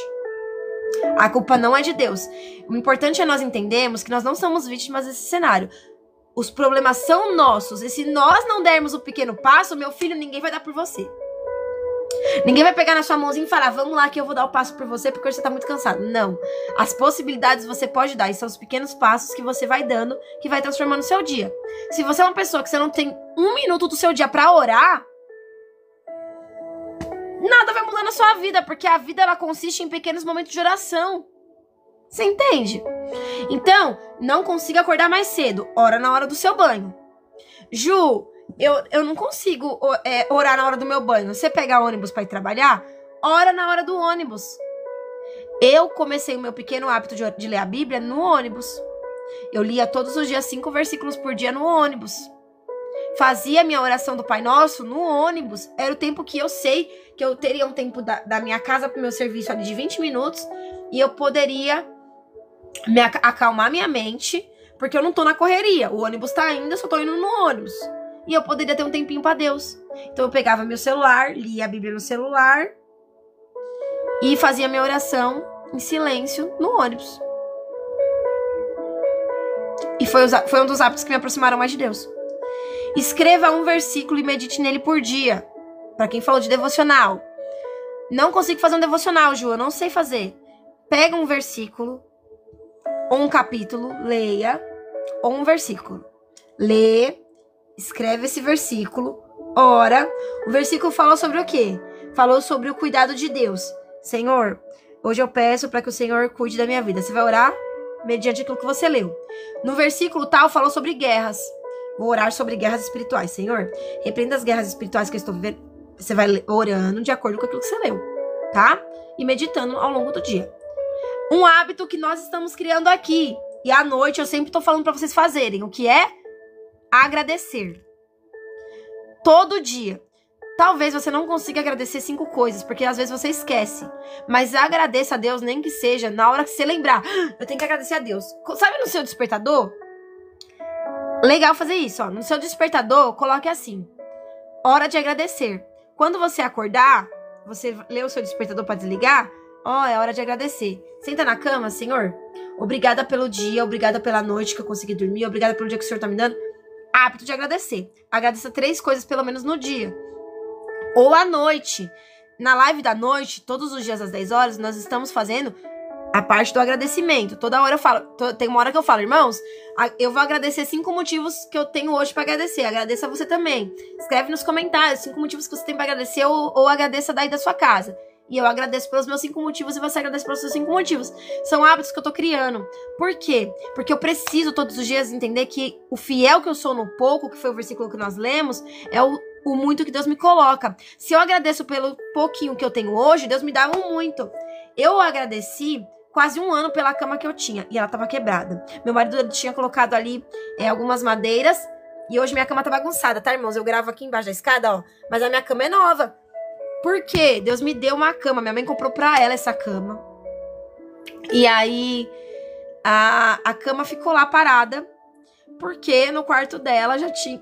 A culpa não é de Deus. O importante é nós entendermos que nós não somos vítimas desse cenário. Os problemas são nossos. E se nós não dermos o pequeno passo, meu filho, ninguém vai dar por você. Ninguém vai pegar na sua mãozinha e falar, vamos lá que eu vou dar o passo por você porque você tá muito cansado. Não. As possibilidades você pode dar e são os pequenos passos que você vai dando que vai transformando o seu dia. Se você é uma pessoa que você não tem 1 minuto do seu dia pra orar, nada vai mudar na sua vida, porque a vida ela consiste em pequenos momentos de oração. Você entende? Então, não consiga acordar mais cedo. Ora na hora do seu banho. Ju, eu não consigo orar na hora do meu banho. Você pegar ônibus pra ir trabalhar, ora na hora do ônibus. Eu comecei o meu pequeno hábito de ler a Bíblia no ônibus. Eu lia todos os dias 5 versículos por dia no ônibus. Fazia minha oração do Pai Nosso no ônibus. Era o tempo que eu sei que eu teria um tempo da minha casa pro meu serviço ali de 20 minutos. E eu poderia acalmar minha mente, porque eu não tô na correria. O ônibus tá indo, eu só tô indo no ônibus. E eu poderia ter um tempinho pra Deus. Então eu pegava meu celular, lia a Bíblia no celular e fazia minha oração em silêncio no ônibus. E foi um dos hábitos que me aproximaram mais de Deus. Escreva um versículo e medite nele por dia. Pra quem falou de devocional. Não consigo fazer um devocional, Ju, eu não sei fazer. Pega um versículo, ou um capítulo, leia, ou um versículo. Lê, escreve esse versículo, ora. O versículo falou sobre o quê? Falou sobre o cuidado de Deus. Senhor, hoje eu peço para que o Senhor cuide da minha vida. Você vai orar mediante aquilo que você leu. No versículo tal, falou sobre guerras. Vou orar sobre guerras espirituais. Senhor, repreenda as guerras espirituais que eu estou vivendo. Você vai orando de acordo com aquilo que você leu, tá? E meditando ao longo do dia. Um hábito que nós estamos criando aqui. E à noite eu sempre tô falando pra vocês fazerem. O que é? Agradecer. Todo dia. Talvez você não consiga agradecer 5 coisas, porque às vezes você esquece. Mas agradeça a Deus, nem que seja na hora que você lembrar. Eu tenho que agradecer a Deus. Sabe no seu despertador? Legal fazer isso, ó. No seu despertador, coloque assim: hora de agradecer. Quando você acordar, você lê o seu despertador para desligar, ó, é hora de agradecer. Senta na cama, Senhor. Obrigada pelo dia, obrigada pela noite que eu consegui dormir, obrigada pelo dia que o Senhor tá me dando. Hábito de agradecer. Agradeça 3 coisas pelo menos no dia. Ou à noite. Na live da noite, todos os dias às 10 horas, nós estamos fazendo a parte do agradecimento. Toda hora eu falo, tem uma hora que eu falo, irmãos, eu vou agradecer 5 motivos que eu tenho hoje pra agradecer. Agradeça você também. Escreve nos comentários 5 motivos que você tem pra agradecer ou agradeça daí da sua casa. E eu agradeço pelos meus 5 motivos e você agradece pelos seus 5 motivos. São hábitos que eu tô criando. Por quê? Porque eu preciso todos os dias entender que o fiel que eu sou no pouco, que foi o versículo que nós lemos, é o muito que Deus me coloca. Se eu agradeço pelo pouquinho que eu tenho hoje, Deus me dá um muito. Eu agradeci quase 1 ano pela cama que eu tinha e ela tava quebrada. Meu marido tinha colocado ali algumas madeiras e hoje minha cama tá bagunçada, tá, irmãos? Eu gravo aqui embaixo da escada, ó, mas a minha cama é nova. Por quê? Deus me deu uma cama. Minha mãe comprou pra ela essa cama. E aí a cama ficou lá parada. Porque no quarto dela já tinha...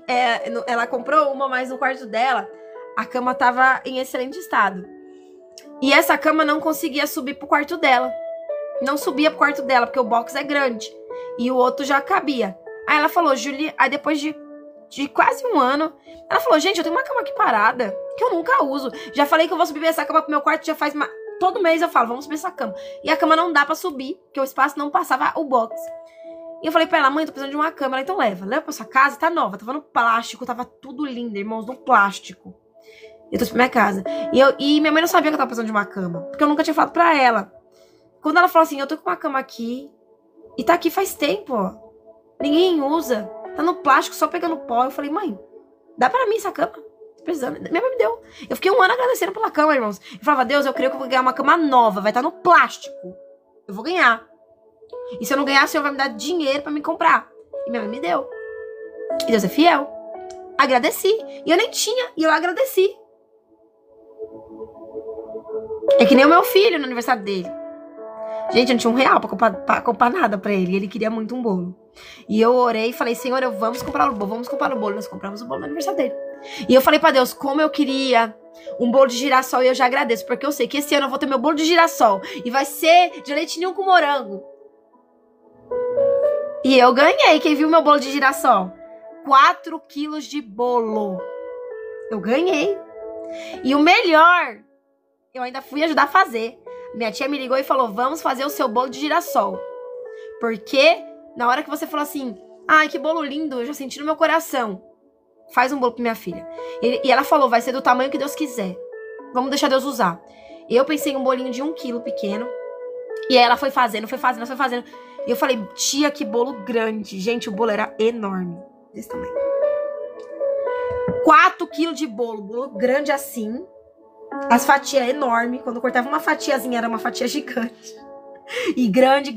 ela comprou uma, mas no quarto dela a cama tava em excelente estado. E essa cama não conseguia subir pro quarto dela. Não subia pro quarto dela, porque o box é grande. E o outro já cabia. Aí ela falou, Julie... Aí depois de quase 1 ano, ela falou, gente, eu tenho uma cama aqui parada, que eu nunca uso. Já falei que eu vou subir essa cama pro meu quarto, já faz... Todo mês eu falo, vamos subir essa cama. E a cama não dá pra subir, porque o espaço não passava o box. E eu falei pra ela, mãe, tô precisando de uma cama. Ela, então leva pra sua casa, tá nova. Tava no plástico, tava tudo lindo, irmãos, no plástico. Eu trouxe pra minha casa. E minha mãe não sabia que eu tava precisando de uma cama, porque eu nunca tinha falado pra ela. Quando ela falou assim, eu tô com uma cama aqui, e tá aqui faz tempo, ó. Ninguém usa. Tá no plástico, só pegando pó. Eu falei, mãe, dá pra mim essa cama? Tô precisando. Minha mãe me deu. Eu fiquei 1 ano agradecendo pela cama, irmãos. Eu falava, Deus, eu creio que eu vou ganhar uma cama nova. Vai estar no plástico. Eu vou ganhar. E se eu não ganhar, o Senhor vai me dar dinheiro pra me comprar. E minha mãe me deu. E Deus é fiel. Agradeci. E eu nem tinha. E eu agradeci. É que nem o meu filho no aniversário dele. Gente, eu não tinha R$1 pra comprar nada pra ele. Ele queria muito um bolo. E eu orei e falei, Senhor, vamos comprar o bolo. Vamos comprar o bolo. Nós compramos o bolo no aniversário dele. E eu falei pra Deus, como eu queria um bolo de girassol. E eu já agradeço. Porque eu sei que esse ano eu vou ter meu bolo de girassol. E vai ser de leite ninho com morango. E eu ganhei. Quem viu meu bolo de girassol? 4 quilos de bolo. Eu ganhei. E o melhor, eu ainda fui ajudar a fazer. Minha tia me ligou e falou, vamos fazer o seu bolo de girassol. Porque na hora que você falou assim, ai, que bolo lindo, eu já senti no meu coração. Faz um bolo pra minha filha. E ela falou, vai ser do tamanho que Deus quiser. Vamos deixar Deus usar. Eu pensei em um bolinho de 1 quilo pequeno. E aí ela foi fazendo. E eu falei, tia, que bolo grande. Gente, o bolo era enorme. Desse tamanho. 4 quilos de bolo grande assim. As fatias enormes. Quando eu cortava uma fatiazinha, era uma fatia gigante. E grande.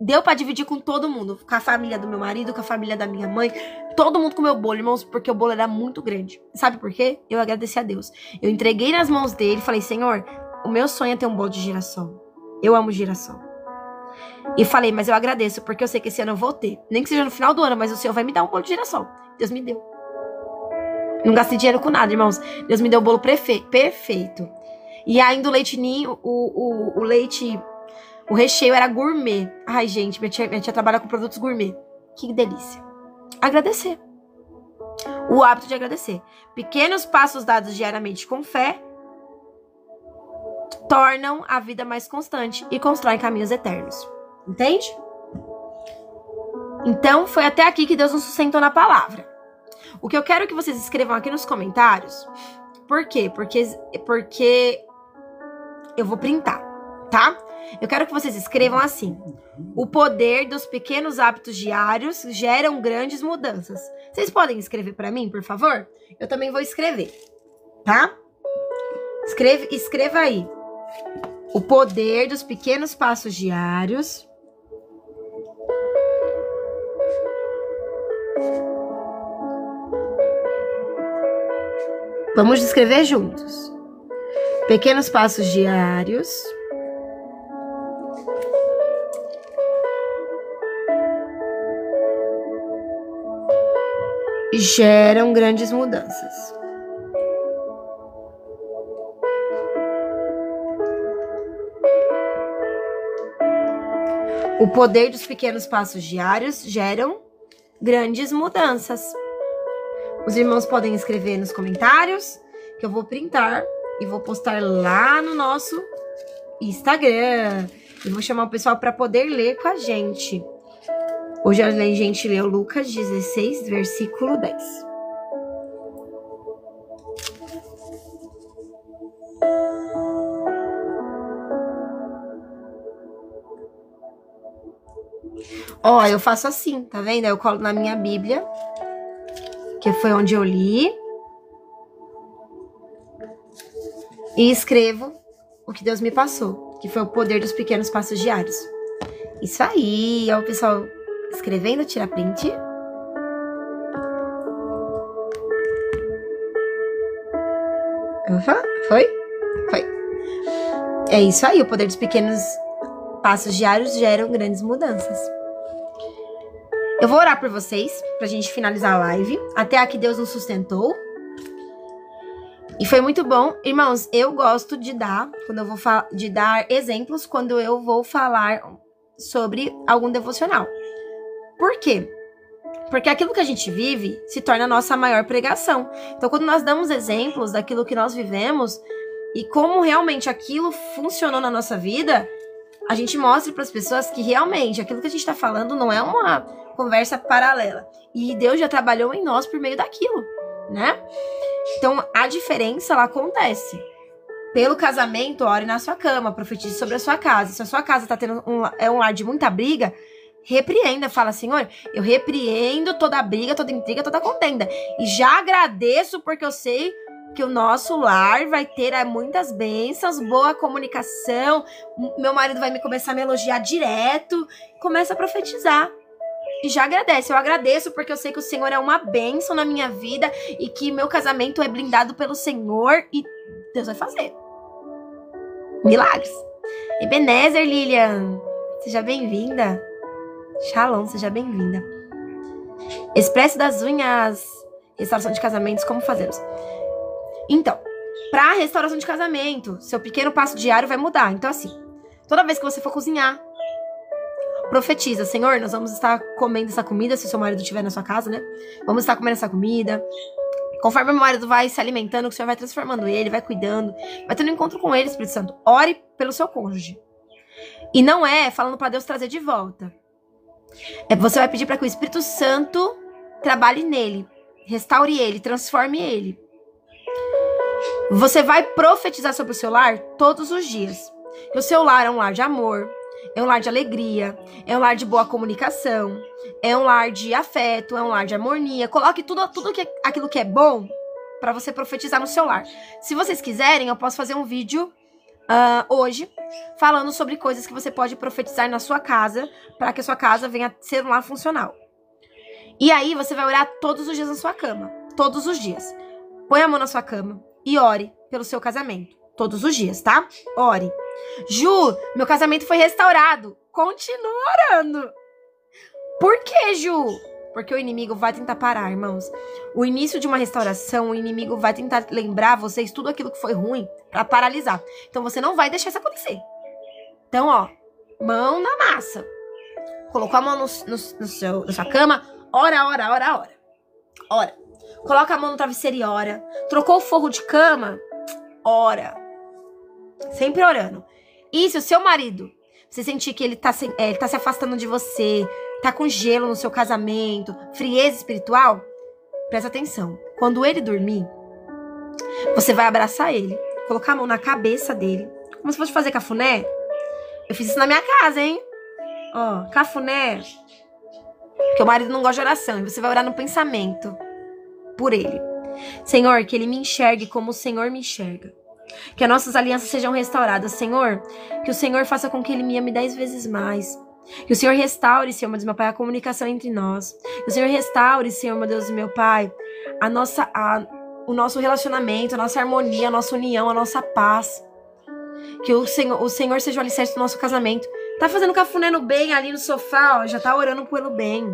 Deu pra dividir com todo mundo. Com a família do meu marido, com a família da minha mãe. Todo mundo comeu o bolo, irmãos, porque o bolo era muito grande. Sabe por quê? Eu agradeci a Deus. Eu entreguei nas mãos dele e falei, Senhor, o meu sonho é ter um bolo de girassol. Eu amo girassol. E falei, mas eu agradeço, porque eu sei que esse ano eu vou ter. Nem que seja no final do ano, mas o Senhor vai me dar um bolo de girassol. Deus me deu. Não gastei dinheiro com nada, irmãos. Deus me deu o bolo perfeito. E ainda o leite ninho, o leite, o recheio era gourmet. Ai, gente, minha tia trabalha com produtos gourmet. Que delícia. Agradecer. O hábito de agradecer. Pequenos passos dados diariamente com fé tornam a vida mais constante e constroem caminhos eternos. Entende? Então, foi até aqui que Deus nos sustentou na palavra. O que eu quero que vocês escrevam aqui nos comentários. Por quê? Porque eu vou printar, tá? Eu quero que vocês escrevam assim. O poder dos pequenos hábitos diários geram grandes mudanças. Vocês podem escrever pra mim, por favor? Eu também vou escrever, tá? Escreva aí. O poder dos pequenos passos diários vamos escrever juntos. Pequenos passos diários geram grandes mudanças. O poder dos pequenos passos diários geram grandes mudanças. Os irmãos podem escrever nos comentários, que eu vou printar e vou postar lá no nosso Instagram. E vou chamar o pessoal para poder ler com a gente. Hoje a gente leu Lucas 16, versículo 10. Ó, eu faço assim, tá vendo? Eu colo na minha Bíblia, que foi onde eu li, e escrevo o que Deus me passou, que foi o poder dos pequenos passos diários. Isso aí, ó, o pessoal escrevendo, tira print. Foi? Foi. É isso aí, o poder dos pequenos passos diários geram grandes mudanças. Eu vou orar por vocês, pra gente finalizar a live. Até aqui Deus nos sustentou. E foi muito bom. Irmãos, eu gosto de dar, de dar exemplos quando eu vou falar sobre algum devocional. Por quê? Porque aquilo que a gente vive se torna a nossa maior pregação. Então, quando nós damos exemplos daquilo que nós vivemos e como realmente aquilo funcionou na nossa vida, a gente mostra para as pessoas que realmente aquilo que a gente está falando não é uma conversa paralela. E Deus já trabalhou em nós por meio daquilo, né? Então, a diferença, ela acontece. Pelo casamento, ore na sua cama, profetize sobre a sua casa. Se a sua casa está tendo um lar de muita briga, repreenda, fala, Senhor, eu repreendo toda briga, toda intriga, toda contenda. E já agradeço porque eu sei que o nosso lar vai ter muitas bênçãos, boa comunicação, meu marido vai começar a me elogiar direto. Começa a profetizar. E já agradece. Eu agradeço porque eu sei que o Senhor é uma bênção na minha vida e que meu casamento é blindado pelo Senhor e Deus vai fazer milagres. Ebenezer, Lilian, seja bem-vinda. Shalom, seja bem-vinda. Expresso das unhas, restauração de casamentos, como fazemos? Então, para restauração de casamento, seu pequeno passo diário vai mudar. Então, assim, toda vez que você for cozinhar, profetiza, Senhor, nós vamos estar comendo essa comida, se o seu marido estiver na sua casa, né? Vamos estar comendo essa comida. Conforme o meu marido vai se alimentando, o Senhor vai transformando ele, vai cuidando, vai tendo um encontro com ele, Espírito Santo. Ore pelo seu cônjuge. E não é falando para Deus trazer de volta. Você vai pedir para que o Espírito Santo trabalhe nele, restaure ele, transforme ele. Você vai profetizar sobre o seu lar todos os dias. Que o seu lar é um lar de amor, é um lar de alegria, é um lar de boa comunicação, é um lar de afeto, é um lar de harmonia. Coloque tudo aquilo que é bom para você profetizar no seu lar. Se vocês quiserem, eu posso fazer um vídeo hoje falando sobre coisas que você pode profetizar na sua casa para que a sua casa venha a ser um lar funcional. E aí você vai orar todos os dias na sua cama. Todos os dias. Põe a mão na sua cama e ore pelo seu casamento. Todos os dias, tá? Ore. Ju, meu casamento foi restaurado. Continua orando. Por que, Ju? Porque o inimigo vai tentar parar, irmãos. O início de uma restauração, o inimigo vai tentar lembrar vocês tudo aquilo que foi ruim pra paralisar. Então você não vai deixar isso acontecer. Então, ó, mão na massa. Colocou a mão na sua cama, ora. Ora. Coloca a mão no travesseiro e ora. Trocou o forro de cama, ora. Sempre orando. E se o seu marido, você sentir que ele tá se afastando de você, tá com gelo no seu casamento, frieza espiritual, presta atenção. Quando ele dormir, você vai abraçar ele, colocar a mão na cabeça dele, como se fosse fazer cafuné. Eu fiz isso na minha casa, hein? Ó, cafuné. Porque o marido não gosta de oração. E você vai orar no pensamento por ele. Senhor, que ele me enxergue como o Senhor me enxerga. Que as nossas alianças sejam restauradas, Senhor. Que o Senhor faça com que ele me ame 10 vezes mais. Que o Senhor restaure, Senhor, meu Deus, meu Pai, a comunicação entre nós. Que o Senhor restaure, Senhor, meu Deus e meu Pai, o nosso relacionamento, a nossa harmonia, a nossa união, a nossa paz. Que o Senhor seja o alicerce do nosso casamento. Tá fazendo cafuné no bem ali no sofá, ó, já tá orando pelo bem.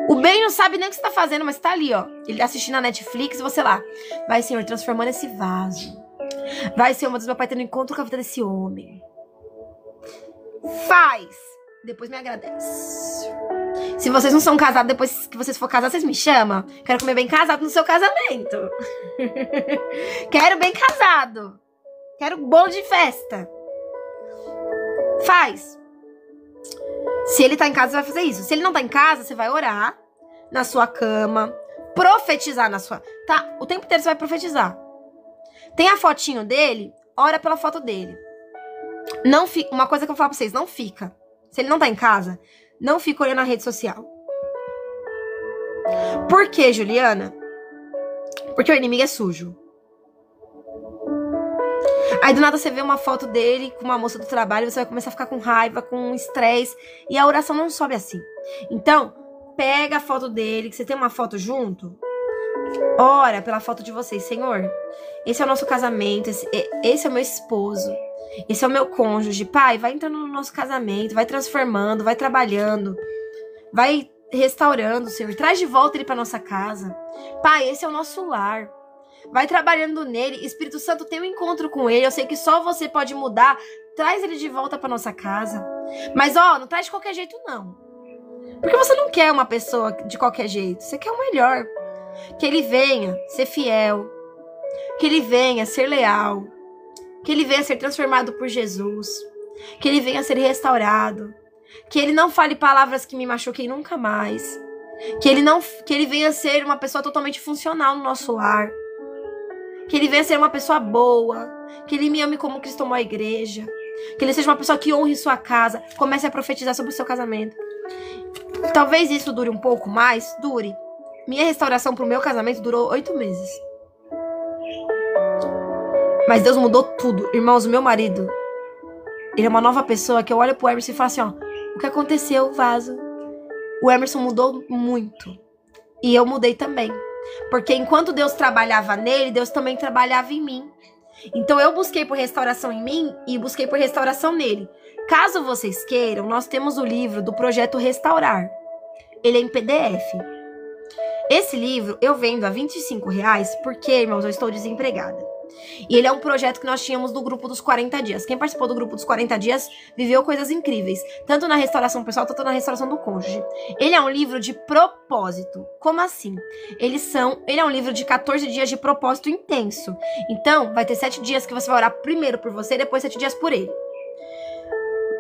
O bem não sabe nem o que você tá fazendo, mas tá ali, ó. Ele assistindo a Netflix e você lá. Vai, Senhor, transformando esse vaso. Vai, Senhor, meu Pai, tendo encontro com a vida desse homem. Faz. Depois me agradece. Se vocês não são casados, depois que vocês for casados, vocês me chamam. Quero comer bem casado no seu casamento. Quero bem casado. Quero bolo de festa. Faz. Se ele tá em casa, você vai fazer isso. Se ele não tá em casa, você vai orar na sua cama, profetizar na sua... Tá? O tempo inteiro você vai profetizar. Tem a fotinho dele, ora pela foto dele. Não fica... Uma coisa que eu vou falar pra vocês, não fica. Se ele não tá em casa, não fica olhando na rede social. Por quê, Juliana? Porque o inimigo é sujo. Aí do nada você vê uma foto dele com uma moça do trabalho, você vai começar a ficar com raiva, com estresse, e a oração não sobe assim. Então, pega a foto dele, que você tem uma foto junto, ora pela foto de vocês. Senhor, esse é o nosso casamento, esse é o meu esposo, esse é o meu cônjuge. Pai, vai entrando no nosso casamento, vai transformando, vai trabalhando, vai restaurando, Senhor. Traz de volta ele para nossa casa. Pai, esse é o nosso lar. Vai trabalhando nele. Espírito Santo, tem um encontro com ele. Eu sei que só você pode mudar. Traz ele de volta para nossa casa. Mas, ó, não traz de qualquer jeito, não. Porque você não quer uma pessoa de qualquer jeito. Você quer o melhor. Que ele venha ser fiel. Que ele venha ser leal. Que ele venha ser transformado por Jesus. Que ele venha ser restaurado. Que ele não fale palavras que me machuquem nunca mais. Que ele venha ser uma pessoa totalmente funcional no nosso lar. Que ele venha ser uma pessoa boa. Que ele me ame como Cristo amou a igreja. Que ele seja uma pessoa que honre sua casa. Comece a profetizar sobre o seu casamento. Talvez isso dure um pouco mais. Dure. Minha restauração pro meu casamento durou 8 meses. Mas Deus mudou tudo. Irmãos, o meu marido, ele é uma nova pessoa que eu olho pro Emerson e falo assim, ó. O que aconteceu, vaso? O Emerson mudou muito. E eu mudei também. Porque enquanto Deus trabalhava nele, Deus também trabalhava em mim. Então eu busquei por restauração em mim e busquei por restauração nele. Caso vocês queiram, nós temos o livro do Projeto Restaurar. Ele é em PDF. Esse livro eu vendo a R$25 porque, irmãos, eu estou desempregada. E ele é um projeto que nós tínhamos do grupo dos 40 dias. Quem participou do grupo dos 40 dias viveu coisas incríveis. Tanto na restauração pessoal, tanto na restauração do cônjuge. Ele é um livro de propósito. Como assim? Ele é um livro de 14 dias de propósito intenso. Então, vai ter 7 dias que você vai orar primeiro por você e depois 7 dias por ele.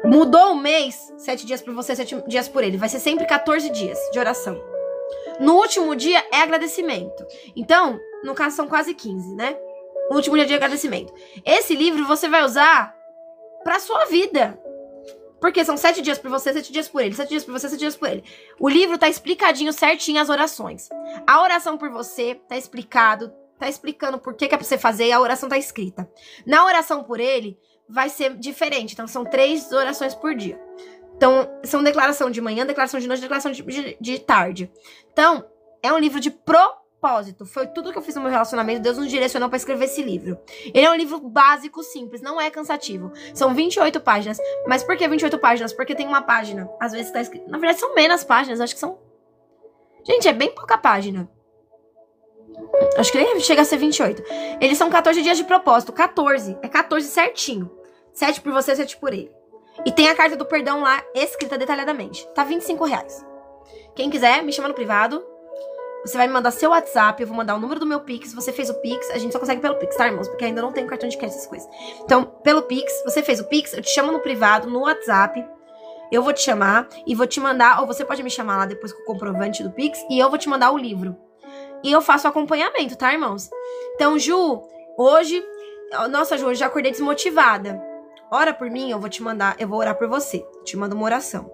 Mudou o mês, 7 dias por você, 7 dias por ele. Vai ser sempre 14 dias de oração. No último dia é agradecimento. Então, no caso são quase 15, né? O último dia de agradecimento. Esse livro você vai usar pra sua vida. Porque são 7 dias por você, 7 dias por ele. 7 dias por você, 7 dias por ele. O livro tá explicadinho certinho as orações. A oração por você tá explicado. Tá explicando por que é pra você fazer e a oração tá escrita. Na oração por ele, vai ser diferente. Então, são 3 orações por dia. Então, são declaração de manhã, declaração de noite, declaração de tarde. Então, é um livro de propósito. Foi tudo que eu fiz no meu relacionamento. Deus nos direcionou para escrever esse livro. Ele é um livro básico, simples, não é cansativo. São 28 páginas. Mas por que 28 páginas? Porque tem uma página. Às vezes tá escrito... Na verdade, são menos páginas. Acho que são... Gente, é bem pouca página. Acho que nem chega a ser 28. Eles são 14 dias de propósito. 14. É 14 certinho. 7 por você, 7 por ele. E tem a carta do perdão lá, escrita detalhadamente. Tá R$25. Quem quiser, me chama no privado. Você vai me mandar seu WhatsApp, eu vou mandar o número do meu Pix. Você fez o Pix, a gente só consegue pelo Pix, tá, irmãos? Porque ainda não tem cartão de crédito, essas coisas. Então, pelo Pix, você fez o Pix, eu te chamo no privado, no WhatsApp. Eu vou te chamar e vou te mandar, ou você pode me chamar lá depois com o comprovante do Pix, e eu vou te mandar o livro. E eu faço acompanhamento, tá, irmãos? Então, Ju, hoje... Nossa, Ju, hoje já acordei desmotivada. Ora por mim, eu vou te mandar, eu vou orar por você. Eu te mando uma oração.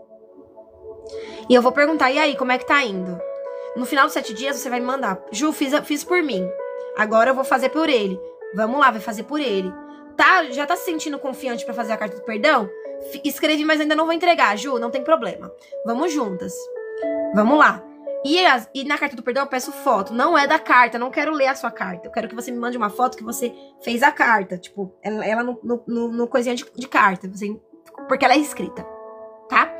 E eu vou perguntar, e aí, como é que tá indo? No final dos 7 dias, você vai me mandar. Ju, fiz por mim. Agora eu vou fazer por ele. Vamos lá, vai fazer por ele. Tá? Já tá se sentindo confiante pra fazer a carta do perdão? Escrevi, mas ainda não vou entregar. Ju, não tem problema. Vamos juntas. Vamos lá. E na carta do perdão eu peço foto. Não é da carta, não quero ler a sua carta. Eu quero que você me mande uma foto que você fez a carta. Tipo, ela no coisinha de carta. Porque ela é escrita. Tá?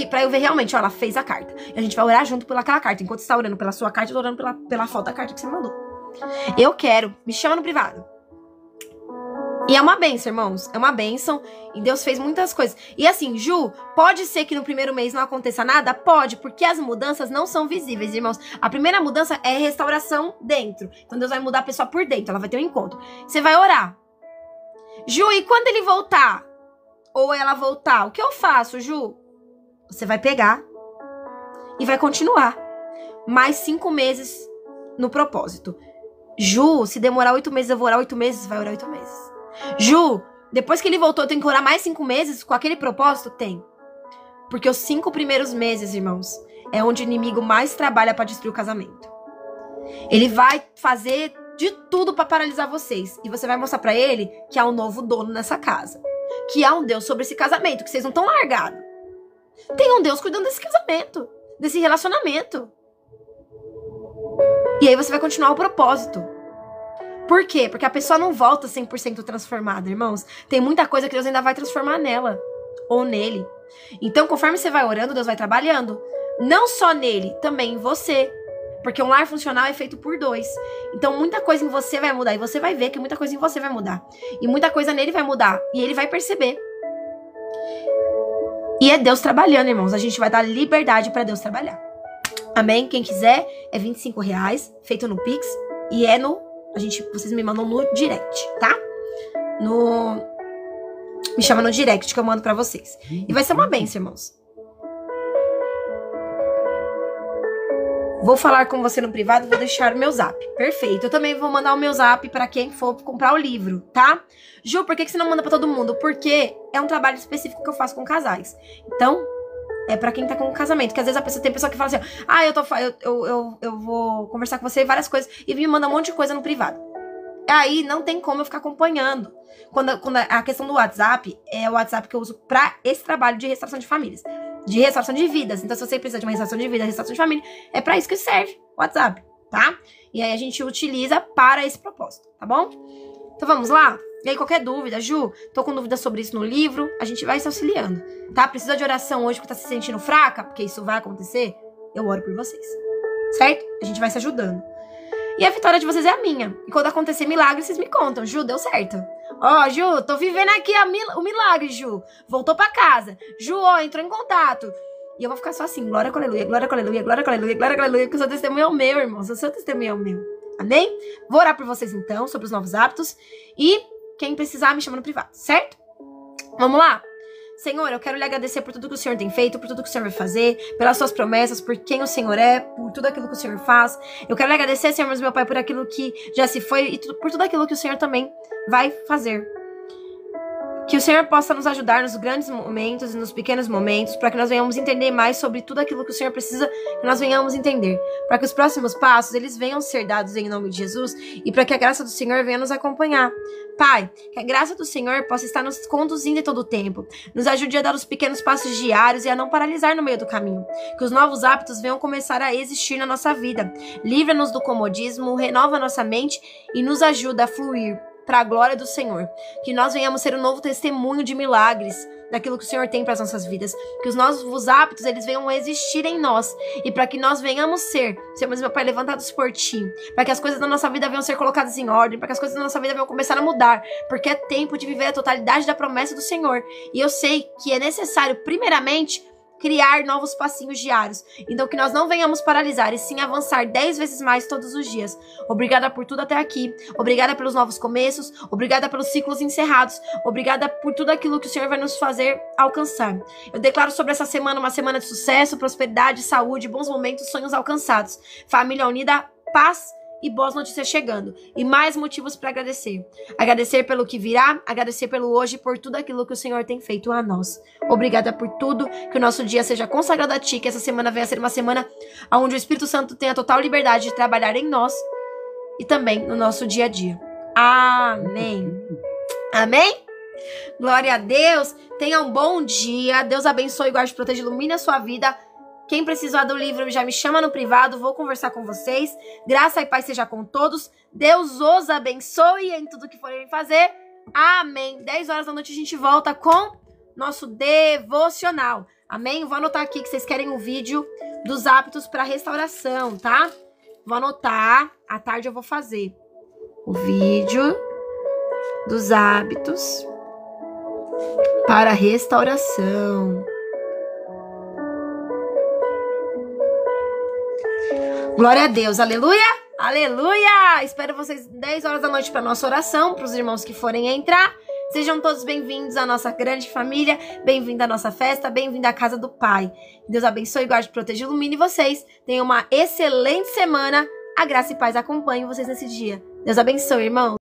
Pra eu ver realmente, ó, ela fez a carta. E a gente vai orar junto pelaquela carta. Enquanto você tá orando pela sua carta, eu tô orando pela foto da carta que você mandou. Eu quero. Me chama no privado. E é uma bênção, irmãos. É uma bênção. E Deus fez muitas coisas. E assim, Ju, pode ser que no primeiro mês não aconteça nada? Pode, porque as mudanças não são visíveis, irmãos. A primeira mudança é restauração dentro. Então Deus vai mudar a pessoa por dentro. Ela vai ter um encontro. Você vai orar. Ju, e quando ele voltar? Ou ela voltar? O que eu faço, Ju? Você vai pegar e vai continuar. Mais 5 meses no propósito. Ju, se demorar 8 meses, eu vou orar 8 meses, vai orar 8 meses. Ju, depois que ele voltou, eu tenho que orar mais 5 meses com aquele propósito? Tem. Porque os 5 primeiros meses, irmãos, é onde o inimigo mais trabalha para destruir o casamento. Ele vai fazer de tudo para paralisar vocês. E você vai mostrar para ele que há um novo dono nessa casa. Que há um Deus sobre esse casamento, que vocês não estão largados. Tem um Deus cuidando desse casamento, desse relacionamento. E aí você vai continuar o propósito. Por quê? Porque a pessoa não volta 100% transformada, irmãos. Tem muita coisa que Deus ainda vai transformar nela. Ou nele. Então, conforme você vai orando, Deus vai trabalhando. Não só nele, também em você. Porque um lar funcional é feito por 2. Então, muita coisa em você vai mudar. E você vai ver que muita coisa em você vai mudar. E muita coisa nele vai mudar. E ele vai perceber. E é Deus trabalhando, irmãos. A gente vai dar liberdade para Deus trabalhar. Amém? Quem quiser, é R$25, feito no Pix. E é no... vocês me mandam no direct, tá? Me chama no direct que eu mando pra vocês. E vai ser uma bênção, irmãos. Vou falar com você no privado, vou deixar o meu zap. Perfeito. Eu também vou mandar o meu zap pra quem for comprar o livro, tá? Ju, por que você não manda pra todo mundo? Porque é um trabalho específico que eu faço com casais. Então, é pra quem tá com casamento. Porque às vezes tem pessoa que fala assim, eu vou conversar com você várias coisas e me manda um monte de coisa no privado. Aí não tem como eu ficar acompanhando. Quando a questão do WhatsApp, é o WhatsApp que eu uso pra esse trabalho de restauração de famílias. De restauração de vidas. Então, se você precisa de uma restauração de vida, restauração de família, é pra isso que serve o WhatsApp, tá? E aí a gente utiliza para esse propósito, tá bom? Então vamos lá? E aí, qualquer dúvida, Ju, tô com dúvida sobre isso no livro, a gente vai se auxiliando, tá? Precisa de oração hoje porque tá se sentindo fraca, porque isso vai acontecer? Eu oro por vocês, certo? A gente vai se ajudando. E a vitória de vocês é a minha. E quando acontecer milagre, vocês me contam. Ju, deu certo. Ó, Ju, tô vivendo aqui o milagre, Ju. Voltou pra casa. Ju, ó, entrou em contato. E eu vou ficar só assim, glória, aleluia, glória, aleluia, glória, aleluia, glória, aleluia, porque o seu testemunho é o meu, irmão. O seu testemunho é o meu. Amém? Vou orar por vocês, então, sobre os novos hábitos. E quem precisar, me chama no privado, certo? Vamos lá? Senhor, eu quero lhe agradecer por tudo que o Senhor tem feito, por tudo que o Senhor vai fazer, pelas suas promessas, por quem o Senhor é, por tudo aquilo que o Senhor faz. Eu quero lhe agradecer, Senhor, meu Pai, por aquilo que já se foi e por tudo aquilo que o Senhor também vai fazer. Que o Senhor possa nos ajudar nos grandes momentos e nos pequenos momentos, para que nós venhamos entender mais sobre tudo aquilo que o Senhor precisa que nós venhamos entender. Para que os próximos passos, eles venham ser dados em nome de Jesus e para que a graça do Senhor venha nos acompanhar. Pai, que a graça do Senhor possa estar nos conduzindo em todo o tempo. Nos ajude a dar os pequenos passos diários e a não paralisar no meio do caminho. Que os novos hábitos venham começar a existir na nossa vida. Livra-nos do comodismo, renova nossa mente e nos ajuda a fluir para a glória do Senhor. Que nós venhamos ser um novo testemunho de milagres daquilo que o Senhor tem para as nossas vidas. Que os novos hábitos, eles venham a existir em nós. E para que nós venhamos ser, Senhor, meu Pai, levantados por Ti. Para que as coisas da nossa vida venham ser colocadas em ordem. Para que as coisas da nossa vida venham começar a mudar. Porque é tempo de viver a totalidade da promessa do Senhor. E eu sei que é necessário, primeiramente, criar novos passinhos diários. Então que nós não venhamos paralisar e sim avançar 10 vezes mais todos os dias. Obrigada por tudo até aqui. Obrigada pelos novos começos. Obrigada pelos ciclos encerrados. Obrigada por tudo aquilo que o Senhor vai nos fazer alcançar. Eu declaro sobre essa semana uma semana de sucesso, prosperidade, saúde, bons momentos, sonhos alcançados. Família unida, paz e boas notícias chegando. E mais motivos para agradecer. Agradecer pelo que virá, agradecer pelo hoje, por tudo aquilo que o Senhor tem feito a nós. Obrigada por tudo, que o nosso dia seja consagrado a Ti, que essa semana venha a ser uma semana onde o Espírito Santo tenha total liberdade de trabalhar em nós e também no nosso dia a dia. Amém. Amém? Glória a Deus. Tenha um bom dia. Deus abençoe, guarde, proteja, ilumine a sua vida. Quem precisar do livro já me chama no privado, vou conversar com vocês. Graça e paz seja com todos. Deus os abençoe em tudo que forem fazer. Amém. 10 horas da noite a gente volta com nosso devocional. Amém? Vou anotar aqui que vocês querem um vídeo dos hábitos para restauração, tá? Vou anotar. À tarde eu vou fazer o vídeo dos hábitos para restauração. Glória a Deus, aleluia, aleluia! Espero vocês 10 horas da noite para nossa oração, para os irmãos que forem entrar. Sejam todos bem-vindos à nossa grande família, bem-vindo à nossa festa, bem-vindo à casa do Pai. Deus abençoe, guarde, proteja e ilumine vocês. Tenham uma excelente semana. A graça e paz acompanhem vocês nesse dia. Deus abençoe, irmãos.